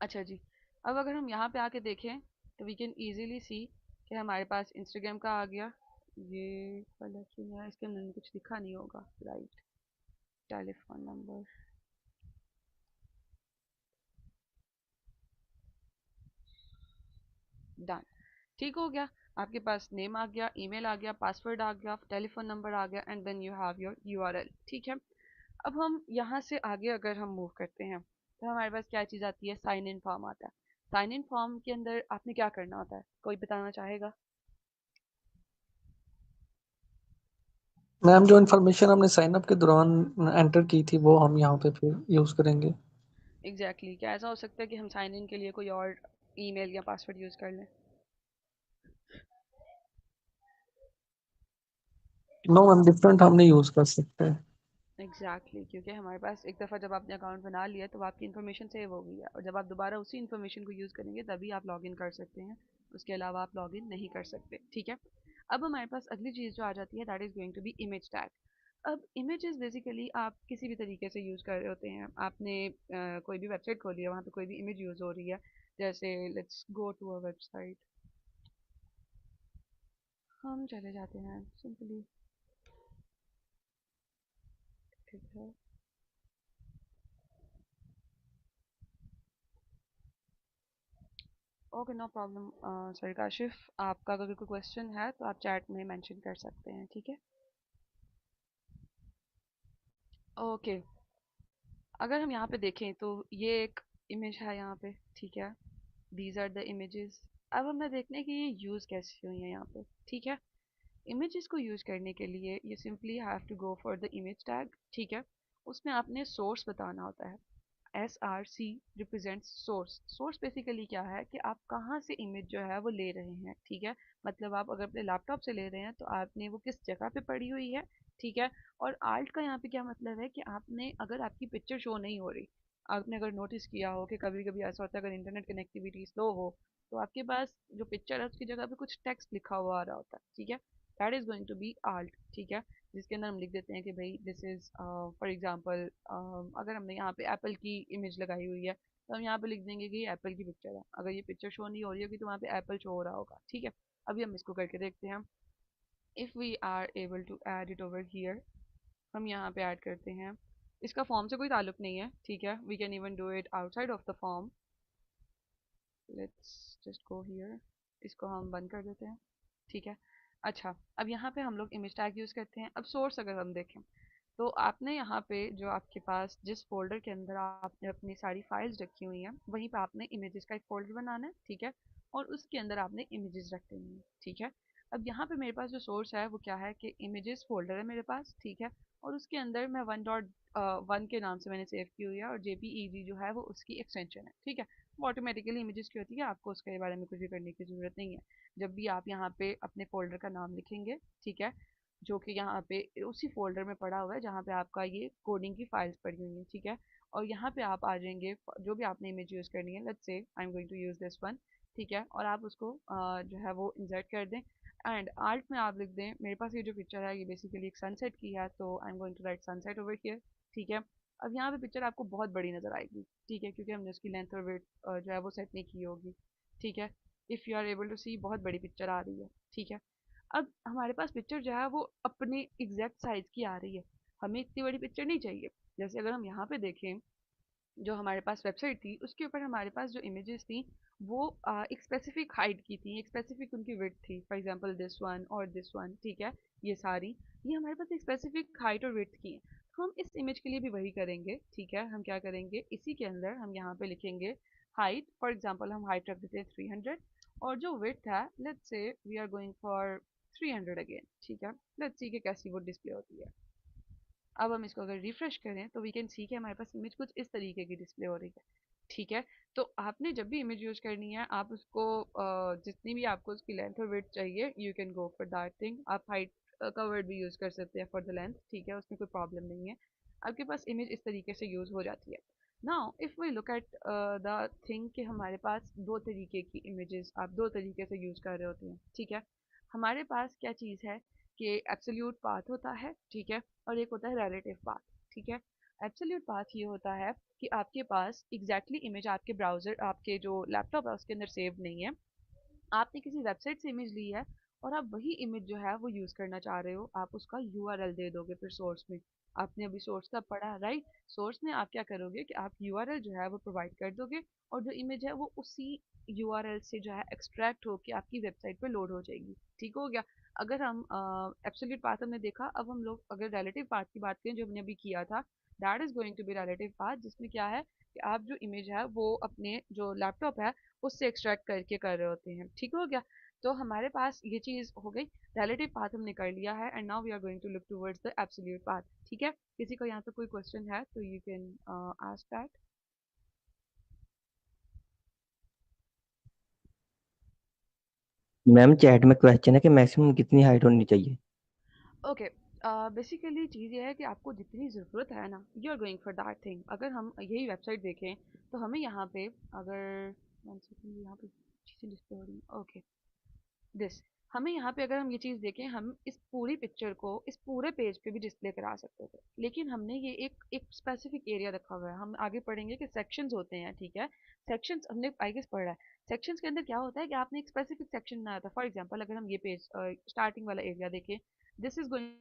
S1: अच्छा जी, अब अगर हम यहाँ पे आके देखें तो वी कैन ईजीली सी कि हमारे पास इंस्टाग्राम का आ गया। ये वाला क्यों है, इसके अंदर कुछ लिखा नहीं होगा। Right, telephone number, done. ठीक हो गया, आपके पास नेम आ गया, ईमेल आ गया, पासवर्ड आ गया, टेलीफोन नंबर आ गया, and then you have your URL. ठीक है, अब हम यहाँ से आगे अगर हम मूव करते हैं तो हमारे पास क्या चीज़ आती है? साइन इन फॉर्म आता है। साइन इन फॉर्म के अंदर आपने क्या करना होता है, कोई बताना चाहेगा?
S3: मैम, जो इन्फॉर्मेशन हमने साइन अप के दौरान एंटर की थी वो हम यहाँ पे फिर यूज करेंगे।
S1: Exactly exactly. क्या ऐसा हो सकता है कि हम साइन इन के लिए कोई और ईमेल या पासवर्ड यूज़ कर लें?
S3: नो मैम, डिफरेंट हम नहीं यूज कर सकते।
S1: Exactly exactly. क्योंकि हमारे पास एक दफ़ा जब आपने अकाउंट बना लिया तो आपकी इन्फॉर्मेशन सेव हो गई है, और जब आप दोबारा उसी इन्फॉर्मेशन को यूज़ करेंगे तभी आप लॉगिन कर सकते हैं, उसके अलावा आप लॉगिन नहीं कर सकते। ठीक है, अब हमारे पास अगली चीज़ जो आ जाती है that is going to be image tag. अब इमेजेस बेसिकली आप किसी भी तरीके से यूज़ कर रहे होते हैं। आपने कोई भी वेबसाइट खोली है, वहाँ पे कोई भी इमेज यूज़ हो रही है, जैसे let's go to a website, हम चले जाते हैं सिंपली। ठीक है, okay, no problem. Sir Kashif, आपका अगर कोई क्वेश्चन है तो आप चैट में मेंशन कर सकते हैं। ठीक है, ओके, अगर हम यहाँ पे देखें तो ये एक इमेज है यहाँ पे। ठीक है, दीज आर द इमेजेस। अब हमें देखना है कि ये यूज़ कैसे हुई है यहाँ पे। ठीक है, इमेजेस को यूज़ करने के लिए you simply have to go for the image tag। ठीक है, उसमें आपने सोर्स बताना होता है। SRC represents source. Source basically क्या है कि आप कहाँ से इमेज जो है वो ले रहे हैं। ठीक है, मतलब आप अगर अपने लैपटॉप से ले रहे हैं तो आपने वो किस जगह पे पड़ी हुई है। ठीक है, और आल्ट का यहाँ पे क्या मतलब है कि आपने अगर आपकी पिक्चर शो नहीं हो रही, आपने अगर नोटिस किया हो कि कभी कभी ऐसा होता है अगर इंटरनेट कनेक्टिविटी स्लो हो तो आपके पास जो पिक्चर है उसकी जगह पे कुछ टेक्स्ट लिखा हुआ आ रहा होता है। ठीक है, that is going to be alt. ठीक है, जिसके अंदर हम लिख देते हैं कि भाई दिस इज़ फॉर एग्जांपल, अगर हमने यहाँ पे एप्पल की इमेज लगाई हुई है तो हम यहाँ पे लिख देंगे कि ये एप्पल की पिक्चर है। अगर ये पिक्चर शो नहीं हो रही होगी तो वहाँ पे एप्पल शो हो रहा होगा। ठीक है, अभी हम इसको करके देखते हैं। If we are able to add it over here, हम यहाँ पे ऐड करते हैं। इसका फॉर्म से कोई ताल्लुक नहीं है। ठीक है, we can even do it outside of the form. Let's just go here, इसको हम बंद कर देते हैं। ठीक है, अच्छा, अब यहाँ पे हम लोग इमेज टैग यूज़ करते हैं। अब सोर्स अगर हम देखें तो आपने यहाँ पे जो आपके पास जिस फोल्डर के अंदर आपने अपनी सारी फाइल्स रखी हुई हैं वहीं पे आपने इमेजेस का एक फोल्डर बनाना है। ठीक है, और उसके अंदर आपने इमेजेस रख देनी है। ठीक है, अब यहाँ पे मेरे पास जो सोर्स है वो क्या है कि इमेजेस फोल्डर है मेरे पास। ठीक है, और उसके अंदर मैं 1.1 के नाम से मैंने सेव की हुई है, और JPEG जो है वो उसकी एक्सटेंशन है। ठीक है, वो ऑटोमेटिकली इमेजेस की होती है, आपको उसके बारे में कुछ भी करने की ज़रूरत नहीं है। जब भी आप यहाँ पे अपने फ़ोल्डर का नाम लिखेंगे, ठीक है, जो कि यहाँ पे उसी फ़ोल्डर में पड़ा हुआ है जहाँ पे आपका ये कोडिंग की फाइल्स पड़ी हुई हैं, ठीक है, और यहाँ पे आप आ जाएंगे, जो भी आपने इमेज यूज़ करनी है, let's say I am going to use this one, ठीक है, और आप उसको जो है वो इंसर्ट कर दें एंड आर्ट में आप लिख दें, मेरे पास ये जो पिक्चर है ये बेसिकली एक सनसेट की है, तो I am going to write sunset over here, ठीक है। अब यहाँ पे पिक्चर आपको बहुत बड़ी नज़र आएगी, ठीक है, क्योंकि हमने उसकी लेंथ और वेट जो है वो सेट नहीं की होगी, ठीक है। If you are able to see, बहुत बड़ी पिक्चर आ रही है, ठीक है। अब हमारे पास पिक्चर जो है वो अपने एग्जैक्ट साइज़ की आ रही है, हमें इतनी बड़ी पिक्चर नहीं चाहिए। जैसे अगर हम यहाँ पे देखें, जो हमारे पास वेबसाइट थी उसके ऊपर हमारे पास जो इमेजेस थी वो एक स्पेसिफिक हाइट की थी, एक स्पेसिफिक उनकी विड्थ थी, फॉर एग्जांपल दिस वन और दिस वन, ठीक है, ये सारी, ये हमारे पास एक स्पेसिफिक हाइट और विड्थ की है। तो हम इस इमेज के लिए भी वही करेंगे, ठीक है। हम क्या करेंगे, इसी के अंदर हम यहाँ पे लिखेंगे हाइट, फॉर एग्जाम्पल हम हाइट रख देते हैं 300, और जो विड्थ है let's say we are going for 300 again, ठीक है। लेट्स सी कि कैसी वो डिस्प्ले होती है। अब हम इसको अगर रिफ्रेश करें तो वी कैन सी कि हमारे पास इमेज कुछ इस तरीके की डिस्प्ले हो रही है, ठीक है। तो आपने जब भी इमेज यूज़ करनी है आप उसको जितनी भी आपको उसकी लेंथ और विड्थ चाहिए, you can go for that thing. आप हाइट का वर्ड भी यूज़ कर सकते हैं फॉर द लेंथ, ठीक है, उसमें कोई प्रॉब्लम नहीं है। आपके पास इमेज इस तरीके से यूज़ हो जाती है। Now if we look at the thing कि हमारे पास दो तरीके की इमेजेस आप दो तरीके से यूज़ कर रहे होते हैं, ठीक है। हमारे पास क्या चीज़ है कि एब्सोल्यूट पाथ होता है, ठीक है, और एक होता है रिलेटिव पाथ, ठीक है। एब्सोल्यूट पाथ ये होता है कि आपके पास एग्जैक्टली इमेज आपके ब्राउज़र, आपके जो लैपटॉप है उसके अंदर सेव नहीं है, आपने किसी वेबसाइट से इमेज ली है और आप वही इमेज जो है वो यूज़ करना चाह रहे हो, आप उसका यूआरएल दे दोगे फिर सोर्स में। आपने अभी सोर्स का पढ़ा, राइट, सोर्स में आप क्या करोगे कि आप यूआरएल जो है वो प्रोवाइड कर दोगे और जो इमेज है वो उसी यूआरएल से जो है एक्सट्रैक्ट होके आपकी वेबसाइट पे लोड हो जाएगी, ठीक हो गया। अगर हम एब्सोल्यूट पाथ हमने देखा, अब हम लोग अगर रिलेटिव पाथ की बात करें जो हमने अभी किया था, that is going to be relative path, जिसमें क्या है कि आप जो इमेज है वो अपने जो लैपटॉप है उससे एक्सट्रैक्ट करके कर रहे होते हैं, ठीक हो गया। तो हमारे पास ये चीज़ हो गई, रिलेटिव पाथ हमने कर लिया है and now we are going to look towards the absolute path, ठीक है। किसी को यहाँ पे कोई क्वेश्चन है तो you can ask that.
S4: Ma'am chat में क्वेश्चन है कि मैक्सिमम कितनी हाइट होनी चाहिए।
S1: ओके, बेसिकली चीज़ ये है कि आपको जितनी ज़रूरत है ना, you are going for that thing. अगर हम यही वेबसाइट देखें तो हमें यहाँ पे अगर वन सेकंड, यहाँ पे चीज़ें डिस्प्ले हो रही हैं, ओके, दिस, हमें यहाँ पे अगर हम ये चीज़ देखें, हम इस पूरी पिक्चर को इस पूरे पेज पे भी डिस्प्ले करा सकते थे, लेकिन हमने ये एक एक स्पेसिफिक एरिया रखा हुआ है। हम आगे पढ़ेंगे कि सेक्शंस होते हैं, ठीक है। सेक्शंस हमने आई गेस पढ़ा है। सेक्शंस के अंदर क्या होता है कि आपने एक स्पेसिफिक सेक्शन बनाया था, फॉर एग्जांपल अगर हम ये पेज स्टार्टिंग वाला एरिया देखें, this is going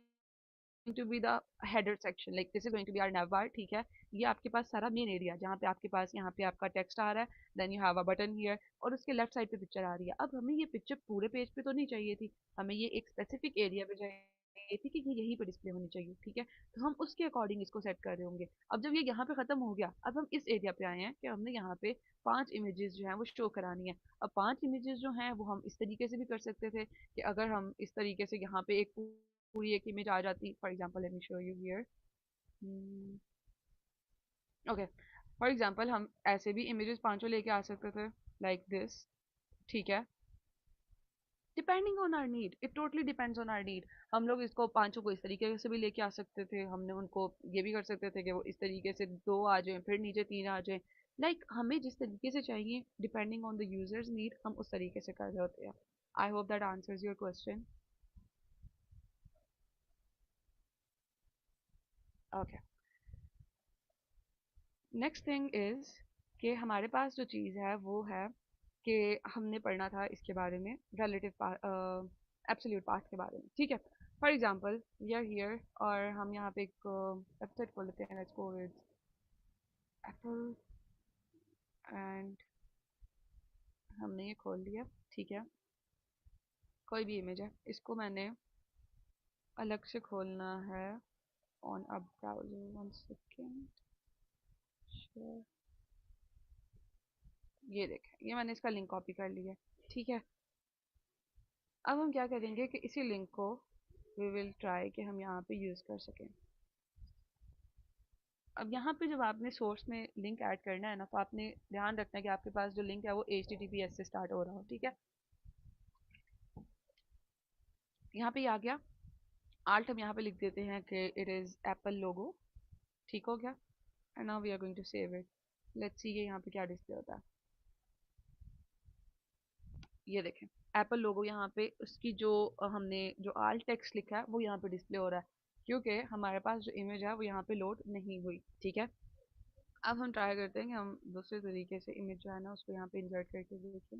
S1: to be the header section, like this is going to be our nav bar, ठीक है। ये आपके पास सारा मेन एरिया जहाँ पे आपके पास यहाँ पे आपका टेक्स्ट आ रहा है, then you have a button here, और उसके लेफ्ट साइड पे पिक्चर आ रही है। अब हमें ये पिक्चर पूरे पेज पे तो नहीं चाहिए थी, हमें ये एक स्पेसिफिक एरिया पे चाहिए थी कि ये यहीं पे डिस्प्ले होनी चाहिए, ठीक है। तो हम उसके अकॉर्डिंग इसको सेट कर रहे होंगे। अब जब ये यहाँ पे खत्म हो गया, अब हम इस एरिया पे आए हैं कि हमने यहाँ पे 5 इमेजेस जो हैं वो शो करानी है। अब 5 इमेजेस जो हैं वो हम इस तरीके से भी कर सकते थे कि अगर हम इस तरीके से यहाँ पे एक पूरी एक इमेज आ जाती, for example let me show you here, okay, for example हम ऐसे भी इमेजेस पांचों लेके आ सकते थे लाइक दिस, ठीक है। Depending on our need, it totally depends on our need. हम लोग इसको पांचों को इस तरीके से भी लेके आ सकते थे, हमने उनको ये भी कर सकते थे कि वो इस तरीके से दो आ जाएं फिर नीचे तीन आ जाएं, लाइक हमें जिस तरीके से चाहिए depending on the users need हम उस तरीके से कर रहे होते हैं। आई hope that answers your question. Okay, next thing is कि हमारे पास जो चीज़ है वो है कि हमने पढ़ना था इसके बारे में, रिलेटिव एब्सोल्यूट पाथ के बारे में, ठीक है। For example we are here और हम यहाँ पे एक वेबसाइट खोल लेते हैं, let's go with Apple, and हमने ये खोल लिया, ठीक है। कोई भी इमेज है, इसको मैंने अलग से खोलना है on a browser, one second, ये देखें, ये मैंने इसका लिंक कॉपी कर लिया, ठीक है। अब हम क्या करेंगे कि इसी लिंक को वी विल ट्राई कि हम यहाँ पे यूज़ कर सकें। अब यहाँ पे जब आपने सोर्स में लिंक ऐड करना है ना, तो आपने ध्यान रखना है कि आपके पास जो लिंक है वो HTTPS से स्टार्ट हो रहा हो, ठीक है। यहाँ पे ये आ गया। आल्ट हम यहाँ पे लिख देते हैं कि इट इज़ एप्पल लोगो, ठीक हो गया। And now we are going to save it. Let's see ये यहाँ पे क्या डिस्प्ले होता है। ये देखें, एप्पल लोगो यहाँ पे उसकी जो हमने जो आल्ट टेक्स्ट लिखा है वो यहाँ पे डिस्प्ले हो रहा है, क्योंकि हमारे पास जो इमेज है वो यहाँ पे लोड नहीं हुई, ठीक है। अब हम ट्राई करते हैं कि हम दूसरे तरीके से इमेज जो है ना उसको यहाँ पे इंसर्ट करके देखें।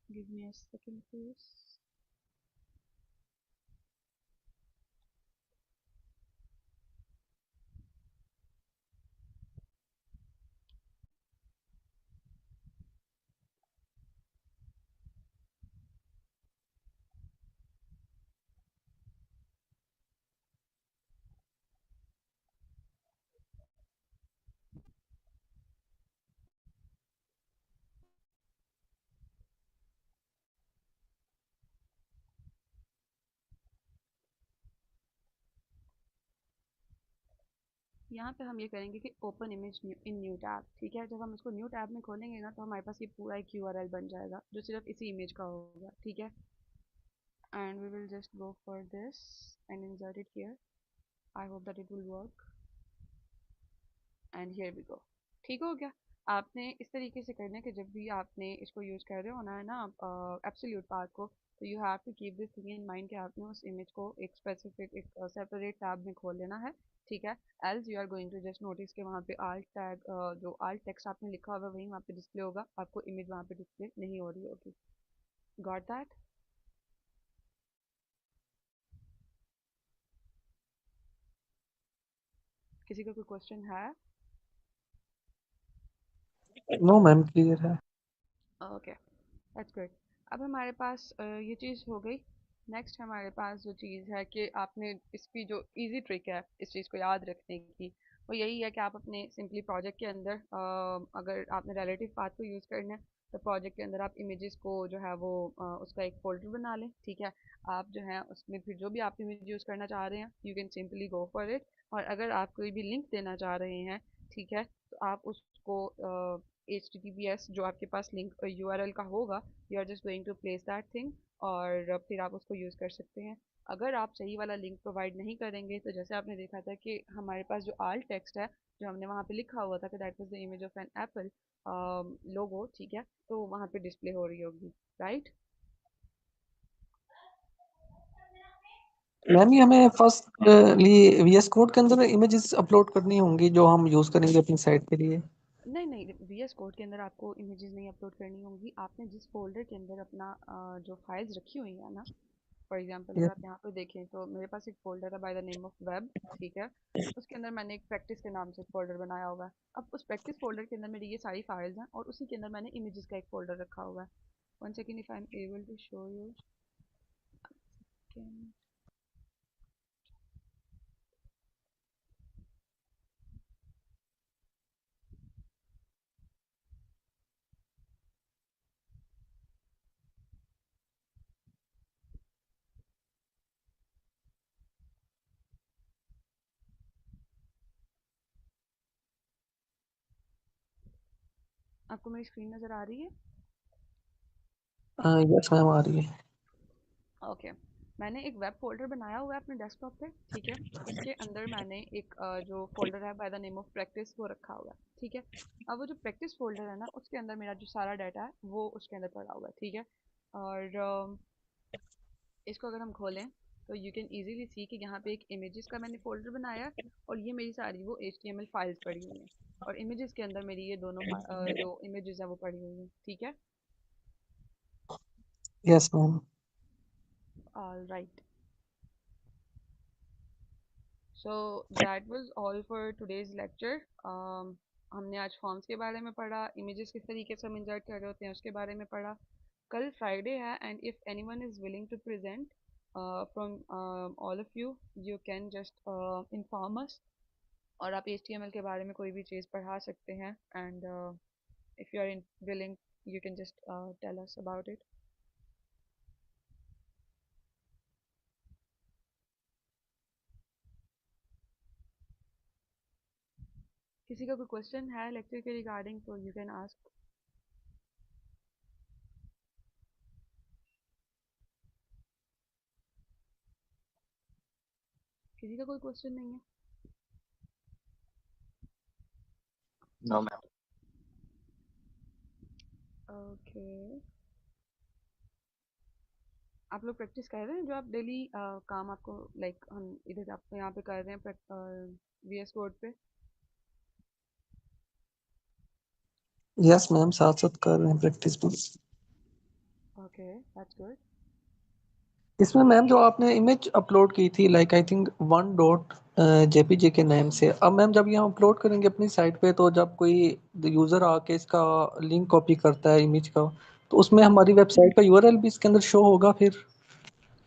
S1: Give me a second please. यहाँ पे हम ये करेंगे कि open image in new tab, ठीक है। जब हम इसको न्यू टैब में खोलेंगे ना तो हमारे पास ये पूरा एक URL बन जाएगा जो सिर्फ इसी इमेज का होगा, ठीक है। And we will just go for this and insert it here. I hope that it will work and here we go. ठीक हो गया। आपने इस तरीके से करना है कि जब भी आपने इसको यूज़ कर रहे हो ना है ना एब्सोल्यूट पाथ को, तो you have to keep this thing in mind कि आपने उस इमेज को एक स्पेसिफिक एक सेपरेट टैब में खोल लेना है, ठीक है। Else you are going to just notice कि वहाँ पे आल्ट टैग जो आल्ट टेक्स्ट आपने लिखा होगा वही वहाँ पे डिस्प्ले होगा, आपको इमेज वहाँ पे डिस्प्ले नहीं हो रही होगी। Got that? किसी का कोई क्वेश्चन है?
S3: नो मैम, क्लियर है।
S1: Okay, that's good. अब हमारे पास ये चीज़ हो गई। नेक्स्ट हमारे पास जो चीज़ है कि आपने इसकी जो इजी ट्रिक है इस चीज़ को याद रखने की, वो यही है कि आप अपने सिंपली प्रोजेक्ट के अंदर अगर आपने रिलेटिव पाथ को यूज़ करना है तो प्रोजेक्ट के अंदर आप इमेजेस को जो है वो उसका एक फोल्डर बना लें, ठीक है। आप जो है उसमें फिर जो भी आप इमेज यूज़ करना चाह रहे हैं you can simply go for it. और अगर आप कोई भी लिंक देना चाह रहे हैं, ठीक है, तो आप उसको HTTPS जो आपके पास लिंक URL का होगा, you are just going to place that thing और फिर आप उसको यूज़ कर सकते हैं। अगर आप सही वाला लिंक प्रोवाइड नहीं करेंगे तो जैसे आपने देखा था कि हमारे पास जो आल्ट टेक्स्ट है जो हमने वहाँ पे लिखा हुआ था कि that was the image of an Apple logo, ठीक है, तो वहाँ पे डिस्प्ले हो रही होगी, राइट।
S3: मैम ये हमें फर्स्ट लिए VS कोड के अंदर इमेजेस अपलोड करनी होंगी जो हम यूज करेंगे अपनी साइट के लिए।
S1: नहीं नहीं, VS कोड के अंदर आपको इमेजेस नहीं अपलोड करनी होंगी। आपने जिस फोल्डर के अंदर अपना जो फाइल्स रखी हुई है ना, फॉर एग्जांपल अगर
S3: यस।
S1: आप यहाँ पे देखें तो मेरे पास एक फ़ोल्डर है by the name of web, ठीक है। उसके अंदर मैंने एक प्रैक्टिस के नाम से एक फ़ोल्डर बनाया हुआ है। अब उस प्रैक्टिस फ़ोल्डर के अंदर मेरी ये सारी फाइल्स हैं और उसी के अंदर मैंने इमेजेस का एक फ़ोल्डर रखा हुआ है। One second, if I am able to show you. आपको मेरी स्क्रीन नज़र आ रही है?
S3: यस मैम, आ रही है।
S1: ओके। मैंने एक वेब फ़ोल्डर बनाया हुआ है अपने डेस्कटॉप पे, ठीक है। उसके अंदर मैंने एक जो फ़ोल्डर है by the name of practice वो रखा हुआ है, ठीक है। अब वो जो प्रैक्टिस फ़ोल्डर है ना उसके अंदर मेरा जो सारा डाटा है वो उसके अंदर पड़ा हुआ है, ठीक है। और इसको अगर हम खोलें तो यू कैन इजीली सी कि यहाँ पे एक इमेजेस का मैंने फोल्डर बनाया है और ये मेरी सारी वो HTML फाइल्स पड़ी हुई हैं और इमेजेस के अंदर मेरी ये दोनों जो इमेजेस हैं वो पड़ी हुई हैं, ठीक है।
S3: Yes ma'am.
S1: All right, so that was all for today's lecture. हमने आज फॉर्म्स के बारे में पढ़ा, इमेजेस किस तरीके से हम इंसर्ट कर रहे होते हैं उसके बारे में पढ़ा। कल फ्राइडे है and if anyone is willing to present from all of you, you can just inform us और आप HTML के बारे में कोई भी चीज़ पढ़ा सकते हैं and if you are willing you can just tell us about it. किसी का कोई क्वेश्चन है लेक्चर के रिगार्डिंग तो यू कैन आस्क। किसी का कोई क्वेश्चन नहीं है?
S5: No ma'am.
S1: ओके, आप लोग प्रैक्टिस कर रहे हैं जो आप डेली काम आपको लाइक हम इधर आपको यहाँ पे कर रहे हैं वीएस कोड पे?
S3: यस मैम, साथ साथ कर रहे हैं प्रैक्टिस भी।
S1: Okay, that's good.
S3: इसमें मैम जो आपने इमेज अपलोड की थी लाइक आई थिंक 1 जेपीजी के नेम से, अब मैम जब ये हम अपलोड करेंगे अपनी साइट पे तो जब कोई यूजर आके इसका लिंक कॉपी करता है इमेज का, तो उसमें हमारी वेबसाइट का यूआरएल भी इसके अंदर शो होगा फिर?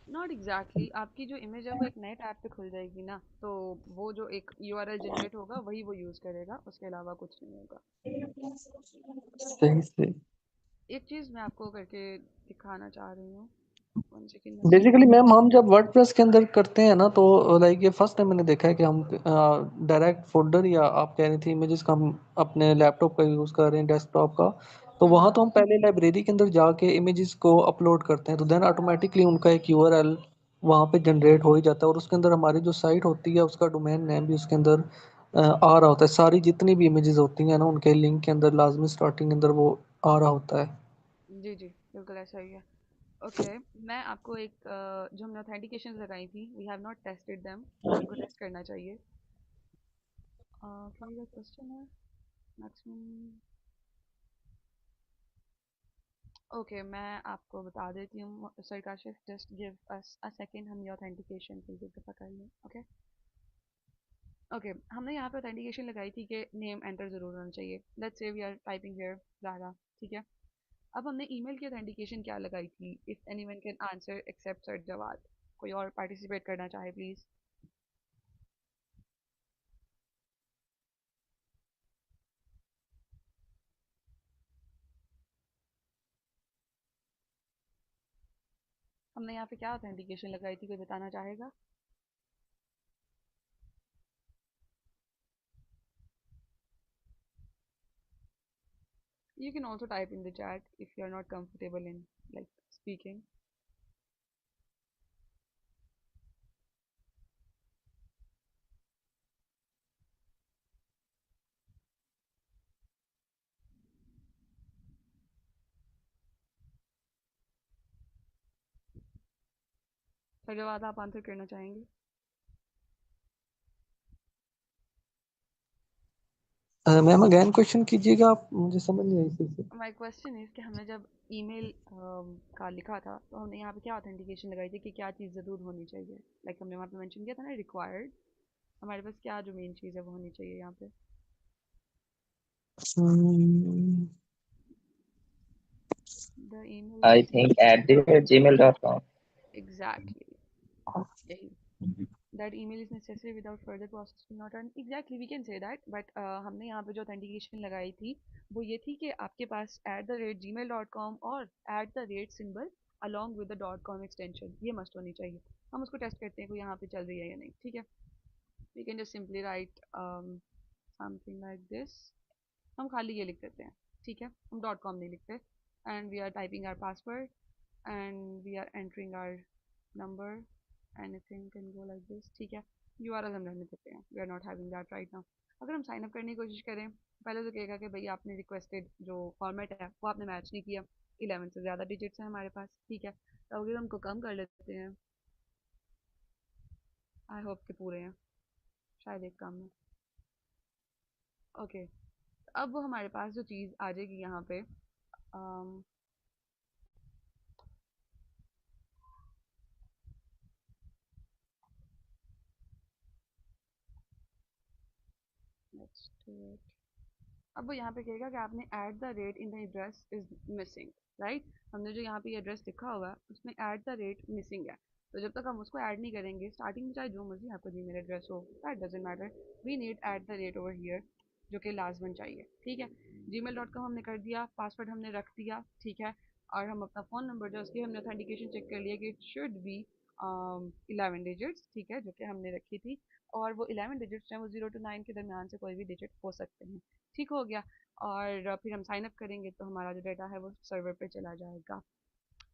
S1: नॉट एग्जैक्टली, आपकी जो इमेज है वो एक नए टैब पे खुल जाएगी ना, तो वो जो एक यूआरएल जनरेट होगा वही वो यूज़ करेगा, उसके अलावा कुछ नहीं होगा।
S3: सही से।
S1: एक चीज़ मैं आपको करके दिखाना चाह रही हूँ, 1 सेकेंड मैं
S3: बेसिकली
S1: स्क्रीन।
S3: मैम हम जब वर्डप्रेस के अंदर करते हैं ना तो लाइक ये फर्स्ट टाइम मैंने देखा है कि हम डायरेक्ट फोल्डर, या आप कह रही थी इमेजेस का हम अपने लैपटॉप का यूज़ कर रहे हैं डेस्कटॉप का, तो वहाँ तो हम पहले लाइब्रेरी के अंदर जाके इमेजेस को अपलोड करते हैं, तो देन ऑटोमेटिकली उनका एक यूआरएल वहाँ पे जनरेट हो ही जाता है, और उसके अंदर हमारी जो साइट होती है उसका डोमेन नेम भी उसके अंदर आ रहा होता है, सारी जितनी भी इमेजेस होती हैं ना उनके लिंक के अंदर लाजमी स्टार्टिंग के अंदर वो आ रहा होता है।
S1: जी जी, बिल्कुल ऐसा ही है। ओके, मैं आपको एक जो हमने ऑथेंटिकेशन लगाई थी, we have not tested them, हमें इनको टेस्ट करना चाहिए। किसी का क्वेश्चन है? मैक्सिमम। ओके, मैं आपको बता देती हूँ sir Kashif, just give us a second, हम ये ऑथेंटिकेशन के लिए दफ़ा कर लें। ओके ओके, हमने यहाँ पे ऑथेंटिकेशन लगाई थी कि नेम एंटर ज़रूर होना चाहिए। Let's say we are typing here Zara, ठीक है। अब हमने ईमेल की ऑथेंटिकेशन क्या लगाई थी? If anyone can answer except sir Jawad. कोई और पार्टिसिपेट करना चाहे प्लीज़। हमने यहाँ पे क्या ऑथेंटिकेशन लगाई थी, कोई बताना चाहेगा? You can also type in the chat if you are not comfortable in like speaking. Sir जवाब आप आंसर करना चाहेंगे?
S3: मैम अगेन क्वेश्चन कीजिएगा आप, मुझे समझ नहीं आई सही से।
S1: माय क्वेश्चन इज कि हमने जब ईमेल का लिखा था तो हमने यहाँ पे क्या ऑथेंटिकेशन लगाई थी कि क्या चीज़ ज़रूर होनी चाहिए, लाइक हमने वहाँ पे मेंशन किया था ना रिक्वायर्ड, हमारे पास क्या जो मेन चीज़ है वो होनी चाहिए यहाँ पे।
S3: Hmm,
S1: the
S5: I
S1: email,
S5: think @gmail.com।
S1: Exactly, यही। That email is necessary without further processing not run, exactly we can say that, but हमने यहाँ पे जो ऑथेंटिकेशन लगाई थी वो ये थी कि आपके पास @gmail.com और @symbol along with the .com extension ये मस्ट होनी चाहिए। हम उसको टेस्ट करते हैं कि यहाँ पे चल रही है या नहीं, ठीक है। we can just simply write something like this, हम खाली ये लिख देते हैं, ठीक है, हम .com नहीं लिखते, and we are typing our password and we are entering our number, anything can go like this, ठीक है। URL हम रहने देते हैं, we are not having that right now। अगर हम साइन अप करने की कोशिश करें, पहले तो कहेगा कि भाई आपने रिक्वेस्टेड जो फॉर्मेट है वो आपने मैच नहीं किया, 11 से ज़्यादा डिजिट्स हैं हमारे पास, ठीक है। तो अगर हमको कम कर लेते हैं, आई होप के पूरे हैं, शायद एक कम है। ओके, अब हमारे पास जो चीज़ आ जाएगी यहाँ पे, लेट्स डू इट। अब वो यहाँ पे कहेगा कि आपने @ in the address is missing, right. हमने जो यहाँ पे एड्रेस लिखा हुआ है उसमें मिसिंग है, तो जब तक हम उसको ऐड नहीं करेंगे, स्टार्टिंग में चाहे जो मर्जी आपका जीमेल एड्रेस हो, that doesn't matter, we need over here, जो कि लाजमन चाहिए, ठीक है। gmail.com हमने कर दिया, पासवर्ड हमने रख दिया, ठीक है। और हम अपना फ़ोन नंबर जो उसकी हमने ऑथेंटिकेशन चेक कर लिया कि इट शुड बी 11 डिजिट्स, ठीक है, जो कि हमने रखी थी। और वो 11 डिजिट्स हैं वो 0 to 9 के दरमियान से कोई भी डिजिट हो सकते हैं। ठीक हो गया। और फिर हम साइन अप करेंगे तो हमारा जो डाटा है वो सर्वर पे चला जाएगा।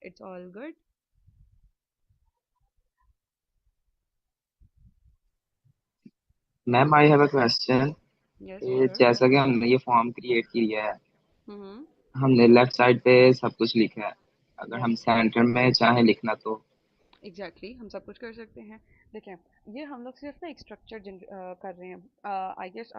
S1: It's all good.
S5: Ma'am I have a question.
S1: Yes sure.
S5: जैसा कि हमने ये फॉर्म क्रिएट किया है,
S1: हम्म।
S5: हमने लेफ्ट साइड पे सब कुछ लिखा है, अगर हम
S1: यस
S5: सेंटर में चाहें लिखना तो?
S1: एग्जैक्टली हम सब कुछ कर सकते हैं। देखें, ये हम लोग सिर्फ ना एक स्ट्रक्चर कर रहे हैं। I guess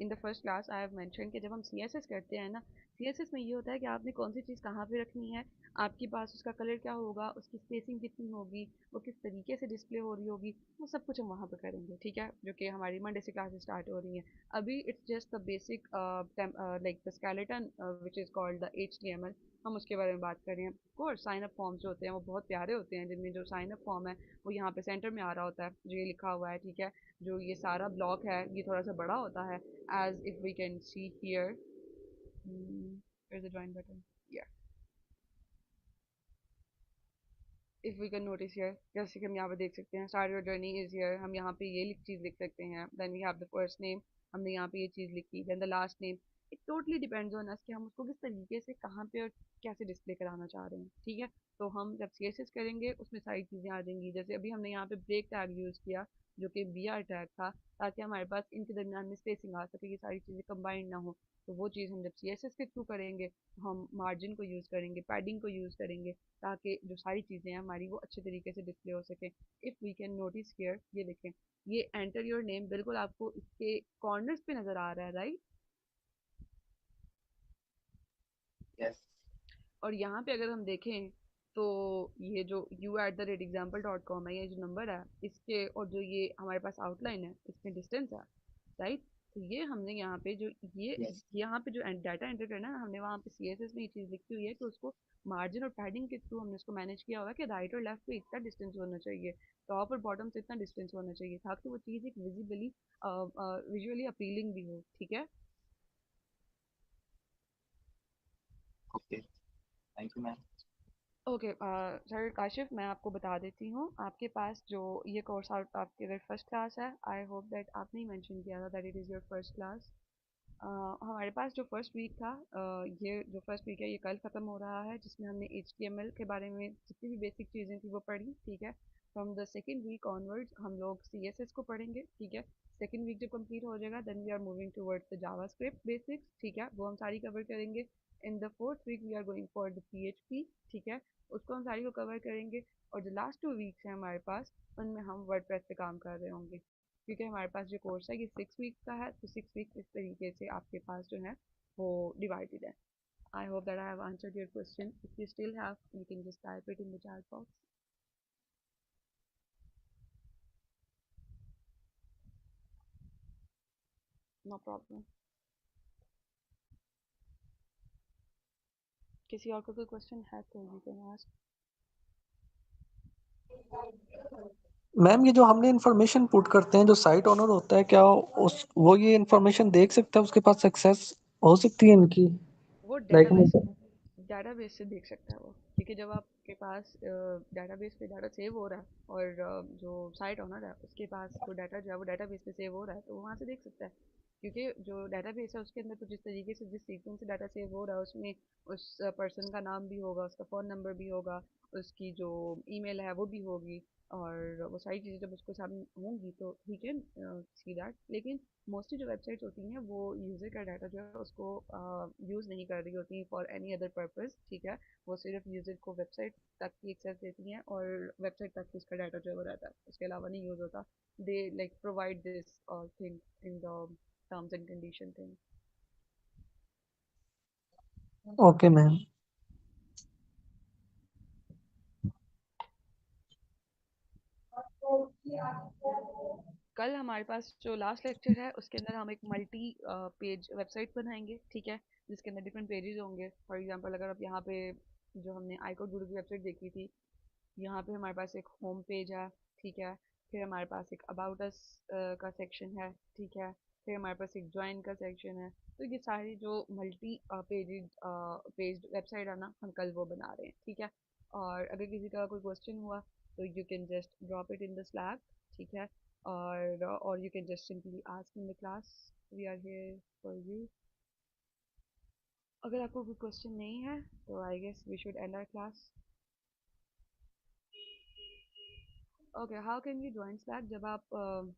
S1: in the first class I have mention कि जब हम सीएसएस करते हैं ना, सीएसएस में ये होता है कि आपने कौन सी चीज़ कहाँ पे रखनी है, आपके पास उसका कलर क्या होगा, उसकी स्पेसिंग कितनी होगी, वो किस तरीके से डिस्प्ले हो रही होगी, वो सब कुछ हम वहाँ पे करेंगे। ठीक है, जो कि हमारी मंडे से क्लासेस स्टार्ट हो रही हैं। अभी it's just the basic like the skeleton which is called the HTML, हम उसके बारे में बात कर रहे हैं। कोर्स साइन अप फॉर्म्स जो होते हैं वो बहुत प्यारे होते हैं, जिनमें जो साइन अप फॉर्म है वो यहाँ पे सेंटर में आ रहा होता है, जो ये लिखा हुआ है। ठीक है, जो ये सारा ब्लॉक है ये थोड़ा सा बड़ा होता है, as if we can see here, there's a join button, yeah, if we can notice here, जैसे कि हम यहाँ पे देख सकते हैं start your journey is here, हम यहाँ पे ये चीज़ लिख सकते हैं। Then we have the first name, हमने यहाँ पे ये चीज़ लिखी। Then the last name. It totally depends on us कि हम उसको किस तरीके से कहाँ पे और कैसे डिस्प्ले कराना चाह रहे हैं। ठीक है, तो हम जब CSS करेंगे उसमें सारी चीज़ें आ जाएंगी। जैसे अभी हमने यहाँ पे ब्रेक टैग यूज़ किया, जो कि BR टैग था, ताकि हमारे पास इनके दरमियान में स्पेसिंग आ सके, ये सारी चीज़ें कंबाइंड ना हो। तो वो चीज़ हम जब CSS के थ्रू करेंगे तो हम मार्जिन को यूज़ करेंगे, पैडिंग को यूज़ करेंगे, ताकि जो सारी चीज़ें हैं हमारी वो अच्छे तरीके से डिस्प्ले हो सके। If we can notice here, ये देखें, ये एंटर योर नेम बिल्कुल आपको इसके कॉर्नर्स पे नज़र आ रहा है, राइट।
S5: यस।
S1: और यहाँ पे अगर हम देखें तो ये जो u@example.com है, ये जो नंबर है इसके, और जो ये हमारे पास आउटलाइन है इसमें डिस्टेंस है, राइट। तो ये हमने यहाँ पे जो ये
S5: यस।
S1: यहाँ पे जो डाटा एंटर करना है ना, हमने वहाँ पे CSS में ये चीज़ लिखी हुई है कि उसको मार्जिन और पैडिंग के थ्रू हमने उसको मैनेज किया हुआ है कि राइट और लेफ्ट पे इतना डिस्टेंस होना चाहिए, टॉप और बॉटम से इतना डिस्टेंस होना चाहिए, ताकि वो चीज़ एक विजुअली अपीलिंग भी हो। ठीक है।
S5: Okay, thank you ma'am.
S1: Okay sir Kashif, मैं आपको बता देती हूँ, आपके पास जो ये कोर्स आउट आपकी अगर फर्स्ट क्लास है, आई होप दैट आपने ही मेंशन किया था that it is your first class. हमारे पास जो फर्स्ट वीक था, ये जो फर्स्ट वीक है ये कल ख़त्म हो रहा है, जिसमें हमने HTML के बारे में जितनी भी बेसिक चीज़ें थी वो पढ़ी। ठीक है, from the second week onwards हम लोग CSS को पढ़ेंगे। ठीक है, सेकेंड वीक जब कंप्लीट हो जाएगा then we are moving towards the JavaScript basics. ठीक है, वो हम सारी कवर करेंगे। In the fourth week we are going for the PHP। ठीक है, उसको हम सारी को कवर करेंगे। और जो लास्ट 2 वीक्स हैं हमारे पास, उनमें हम वर्डप्रेस पे काम कर रहे होंगे, क्योंकि हमारे पास जो कोर्स है ये 6 वीक्स का है, तो 6 वीक्स इस तरीके से आपके पास जो है वो डिवाइडेड है। I hope that I have answered your question. If you still have, you can just type it in the chat box. No problem. किसी और को कोई क्वेश्चन है तो यू कैन आस्क।
S3: मैम ये जो हमने इन्फॉर्मेशन पुट करते हैं, जो साइट ओनर होता है, क्या उस वो ये इन्फॉर्मेशन देख सकता है, उसके पास एक्सेस हो सकती है इनकी?
S1: वो
S3: लाइक
S1: डेटाबेस से देख सकता है वो, क्योंकि जब आपके पास डेटाबेस पे डाटा सेव हो रहा है और जो साइट ओनर है उसके पास वो डाटा जो है वो डेटाबेस पे सेव हो रहा है, तो वो वहाँ से देख सकता है। क्योंकि जो डेटाबेस है उसके अंदर तो जिस तरीके से जिस सीक्वेंस से डाटा सेव हो रहा है उसमें उस पर्सन का नाम भी होगा, उसका फ़ोन नंबर भी होगा, उसकी जो ईमेल है वो भी होगी, और वो सारी चीज़ें जब उसको सामने होंगी तो ही कैन सी दैट। लेकिन मोस्टली जो वेबसाइट्स होती हैं वो यूज़र का डाटा जो है उसको यूज़ नहीं कर रही होती फॉर एनी अदर पर्पस। ठीक है, वो सिर्फ यूज़र को वेबसाइट तक की एक्सेस देती हैं और वेबसाइट तक उसका डाटा जो है वो रहता है, उसके अलावा नहीं यूज़ होता। They like provide this thing in the terms and condition thing.
S3: Okay ma'am.
S1: कल हमारे पास जो लास्ट लेक्चर है उसके अंदर हम एक मल्टी पेज वेबसाइट बनाएंगे। ठीक है, जिसके अंदर डिफरेंट पेजेस होंगे। फॉर एग्जांपल अगर आप यहाँ पे जो हमने iCode गुरु की वेबसाइट देखी थी, यहाँ पे हमारे पास एक होम पेज है। ठीक है, फिर हमारे पास एक अबाउट अस का सेक्शन है। ठीक है, फिर हमारे पास एक ज्वाइन का सेक्शन है। तो ये सारी जो मल्टी पेज वेबसाइट है ना, हम कल वो बना रहे हैं। ठीक है, और अगर किसी का कोई क्वेश्चन हुआ So you can just drop it in the Slack, ठीक है, or you can just simply ask in the class. We are here for you. अगर आपको कोई क्वेश्चन नहीं है तो I guess we should end our class. Okay, how can we join Slack? जब आप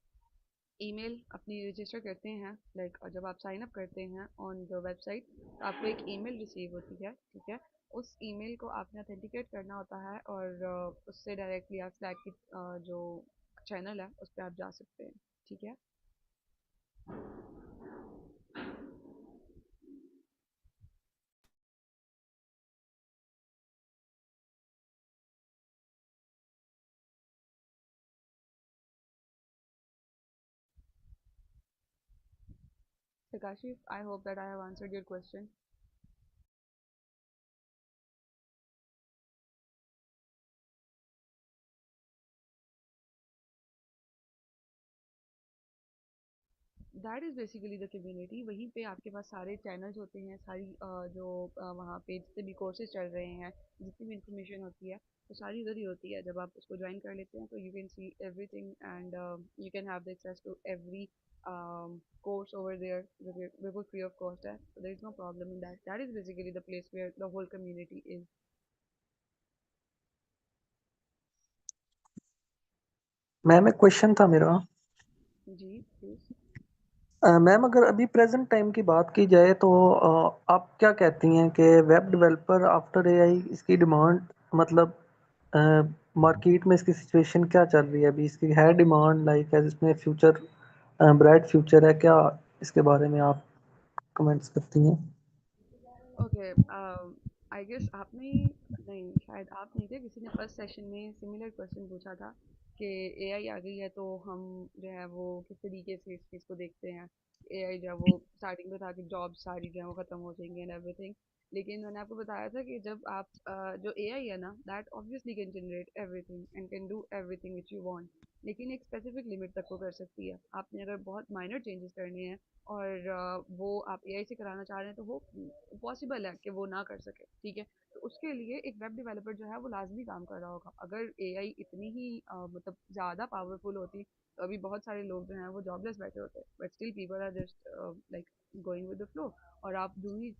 S1: ईमेल अपनी रजिस्टर करते हैं, लाइक जब आप साइन अप करते हैं ऑन द वेबसाइट, तो आपको एक ईमेल रिसीव होती है, ठीक है। उस ईमेल को आपने ऑथेंटिकेट करना होता है और उससे डायरेक्टली आप स्लैक की जो चैनल है उस पर आप जा सकते हैं, ठीक है। Takashi, I hope that I have answered your question. That is basically the community. वहीं पे आपके पास सारे चैनल्स होते हैं, सारी जो वहाँ पे जितने भी कोर्सेज चल रहे हैं, जितनी भी इंफॉर्मेशन होती है वो सारी उधर ही होती है। जब आप उसको ज्वाइन कर लेते हैं तो you can see everything and you can have the access to every course over there जो कि बिल्कुल फ्री ऑफ कॉस्ट है। So there is no problem in that. That is basically the place where the whole community is.
S3: Ma'am एक क्वेश्चन था मेरा।
S1: जी प्लीज़।
S3: मैम अगर अभी प्रेजेंट टाइम की बात की जाए तो आप क्या कहती हैं कि वेब डेवलपर आफ्टर एआई इसकी डिमांड मतलब मार्केट में इसकी सिचुएशन क्या चल रही है अभी? इसकी है डिमांड लाइक है इसमें फ्यूचर ब्राइट फ्यूचर है क्या? इसके बारे में आप कमेंट्स करती हैं?
S1: ओके, आई गेस आपने, नहीं शायद आप नहीं थे, किसी ने फर्स्ट सेशन में सिमिलर क्वेश्चन पूछा था कि एआई आ गई है तो हम जो है वो किस तरीके से इस चीज़ को देखते हैं। एआई जो है वो स्टार्टिंग में था कि जॉब सारी जो है वो ख़त्म हो जाएंगी एंड एवरीथिंग, लेकिन मैंने आपको बताया था कि जब आप जो एआई है ना, that obviously can generate everything and can do everything which you want, लेकिन एक स्पेसिफिक लिमिट तक वो कर सकती है। आपने अगर बहुत माइनर चेंजेस करने हैं और वो आप एआई से कराना चाह रहे हैं तो वो पॉसिबल है कि वो ना कर सके, ठीक है। तो उसके लिए एक वेब डेवलपर जो है वो लाजमी काम कर रहा होगा। अगर एआई इतनी ही मतलब ज़्यादा पावरफुल होती तो अभी बहुत सारे लोग जो हैं वो जॉबलेस बैठे होते, but still people are just like going with the flow. और आप जो भी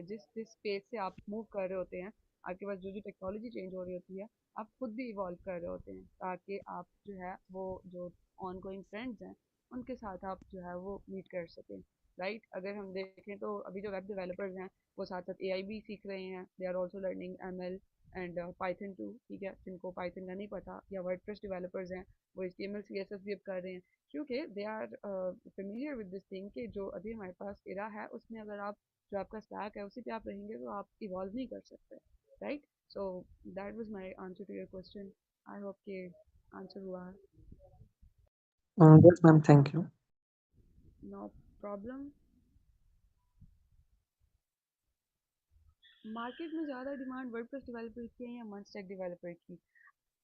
S1: जिस जिस स्पेस से आप मूव कर रहे होते हैं, आपके पास जो जो टेक्नोलॉजी चेंज हो रही होती है, आप खुद भी इवॉल्व कर रहे होते हैं ताकि आप जो है वो जो ऑन गोइंग ट्रेंड्स हैं उनके साथ आप जो है वो मीट कर सकें, राइट। अगर हम देखें तो अभी जो वेब डेवलपर्स हैं वो साथ साथ एआई भी सीख रहे हैं। They are also learning ML and Python too, ठीक है। जिनको पाइथन का नहीं पता, या वर्डप्रेस डेवलपर्स हैं वो एचटीएमएल सीएसएस भी अब कर रहे हैं, क्योंकि they are familiar with this thing कि जो अभी हमारे पास एरा है उसमें अगर आप जो आपका स्टैक है उसी पे आप रहेंगे तो आप इवॉल्व नहीं कर सकते, right. So that was my answer to your question. I hope कि आंसर हुआ है।
S3: Yes ma'am, thank you.
S1: No problem. Market में ज़्यादा डिमांड वर्डप्रेस डेवलपर की है या मंच स्टैक डेवलपर की?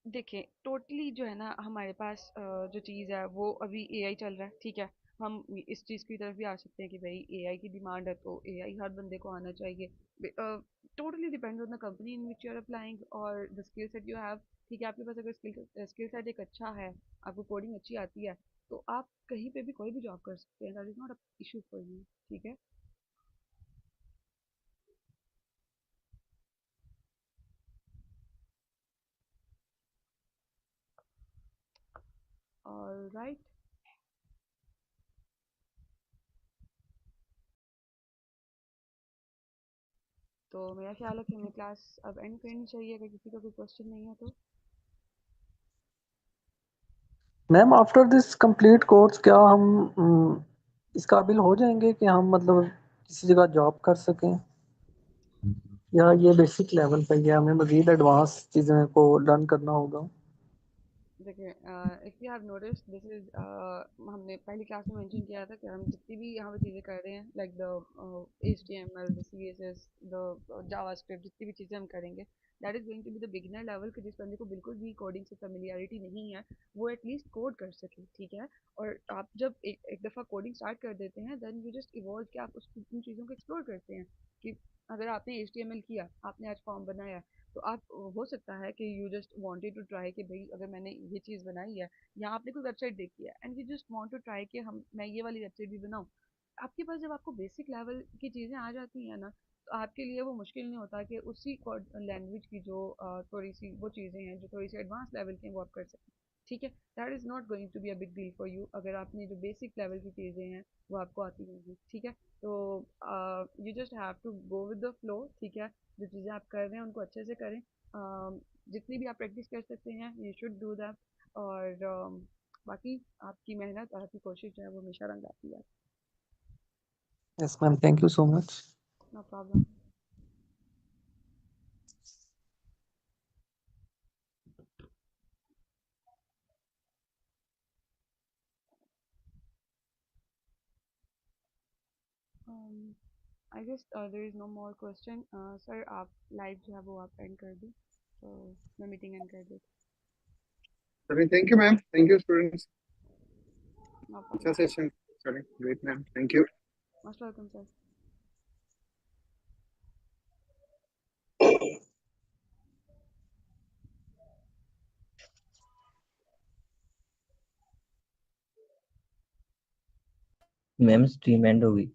S1: देखिए टोटली जो है ना हमारे पास जो चीज़ है वो अभी एआई चल रहा है, ठीक है। हम इस चीज़ की तरफ भी आ सकते हैं कि भाई एआई की डिमांड है तो एआई हर बंदे को आना चाहिए। Totally depends on the company in which you are applying और the skill set you have, ठीक है। आपके पास अगर स्किल सेट एक अच्छा है, आपको कोडिंग अच्छी आती है, तो आप कहीं पे भी कोई भी जॉब कर सकते हैं। That is not a issue for you, ठीक है। ऑलराइट, तो मेरा ख्याल है कि हमें क्लास अब एंड करनी चाहिए अगर किसी का कोई क्वेश्चन नहीं है तो।
S3: Ma'am after this complete course क्या हम इस काबिल हो जाएंगे कि हम मतलब किसी जगह जॉब कर सकें, या ये बेसिक लेवल पे ही है, हमें मजीद एडवांस चीज़ें को लर्न करना होगा?
S1: देखिए if you have notice this is हमने पहली क्लास में मेंशन किया था कि हम जितनी भी यहाँ पे चीज़ें कर रहे हैं, like the HTML, the CSS, the JavaScript, जितनी भी चीज़ें हम करेंगे, that is going to be the beginner level कि जिस बंदे को बिल्कुल भी कोडिंग से फेमिलियरिटी नहीं है वो एटलीस्ट कोड कर सके, ठीक है। और आप जब एक दफ़ा कोडिंग स्टार्ट कर देते हैं देन यू जस्ट इवॉल्व कि आप उन चीज़ों को एक्सप्लोर करते हैं कि अगर आपने HTML किया, आपने आज फॉर्म बनाया, तो आप हो सकता है कि you just wanted to try कि भाई अगर मैंने ये चीज़ बनाई है या आपने कोई वेबसाइट देखी है and you just want to try कि हम मैं ये वाली वेबसाइट भी बनाऊं। आपके पास जब आपको बेसिक लेवल की चीज़ें आ जाती हैं ना, तो आपके लिए वो मुश्किल नहीं होता कि उसी लैंग्वेज की जो थोड़ी सी वो चीज़ें हैं जो थोड़ी सी एडवांस लेवल की हैं वो आप कर सकें। ठीक है, that is not going to be a big deal for you अगर आपने जो बेसिक लेवल की चीज़ें हैं वो आपको आती होंगी। ठीक है, तो you just have to go with the flow. ठीक है, जो चीज़ें आप कर रहे हैं उनको अच्छे से करें। जितनी भी आप प्रैक्टिस कर सकते हैं यू शुड डू दैट। और बाकी आपकी मेहनत और आपकी कोशिश जो है वो हमेशा रंग लाती है।
S3: Yes ma'am, thank you so much.
S1: No problem. I guess there is no more question. Sir आप लाइव जो है वो आप एंड कर दें, तो मैं मीटिंग एंड कर देती
S6: Sorry, thank you, ma'am. Thank you, students.
S1: हूँ। No
S6: It's
S1: problem.
S6: a session. Sorry, great, ma'am. Thank you.
S1: Most welcome sir.
S4: Ma'am stream end होगी।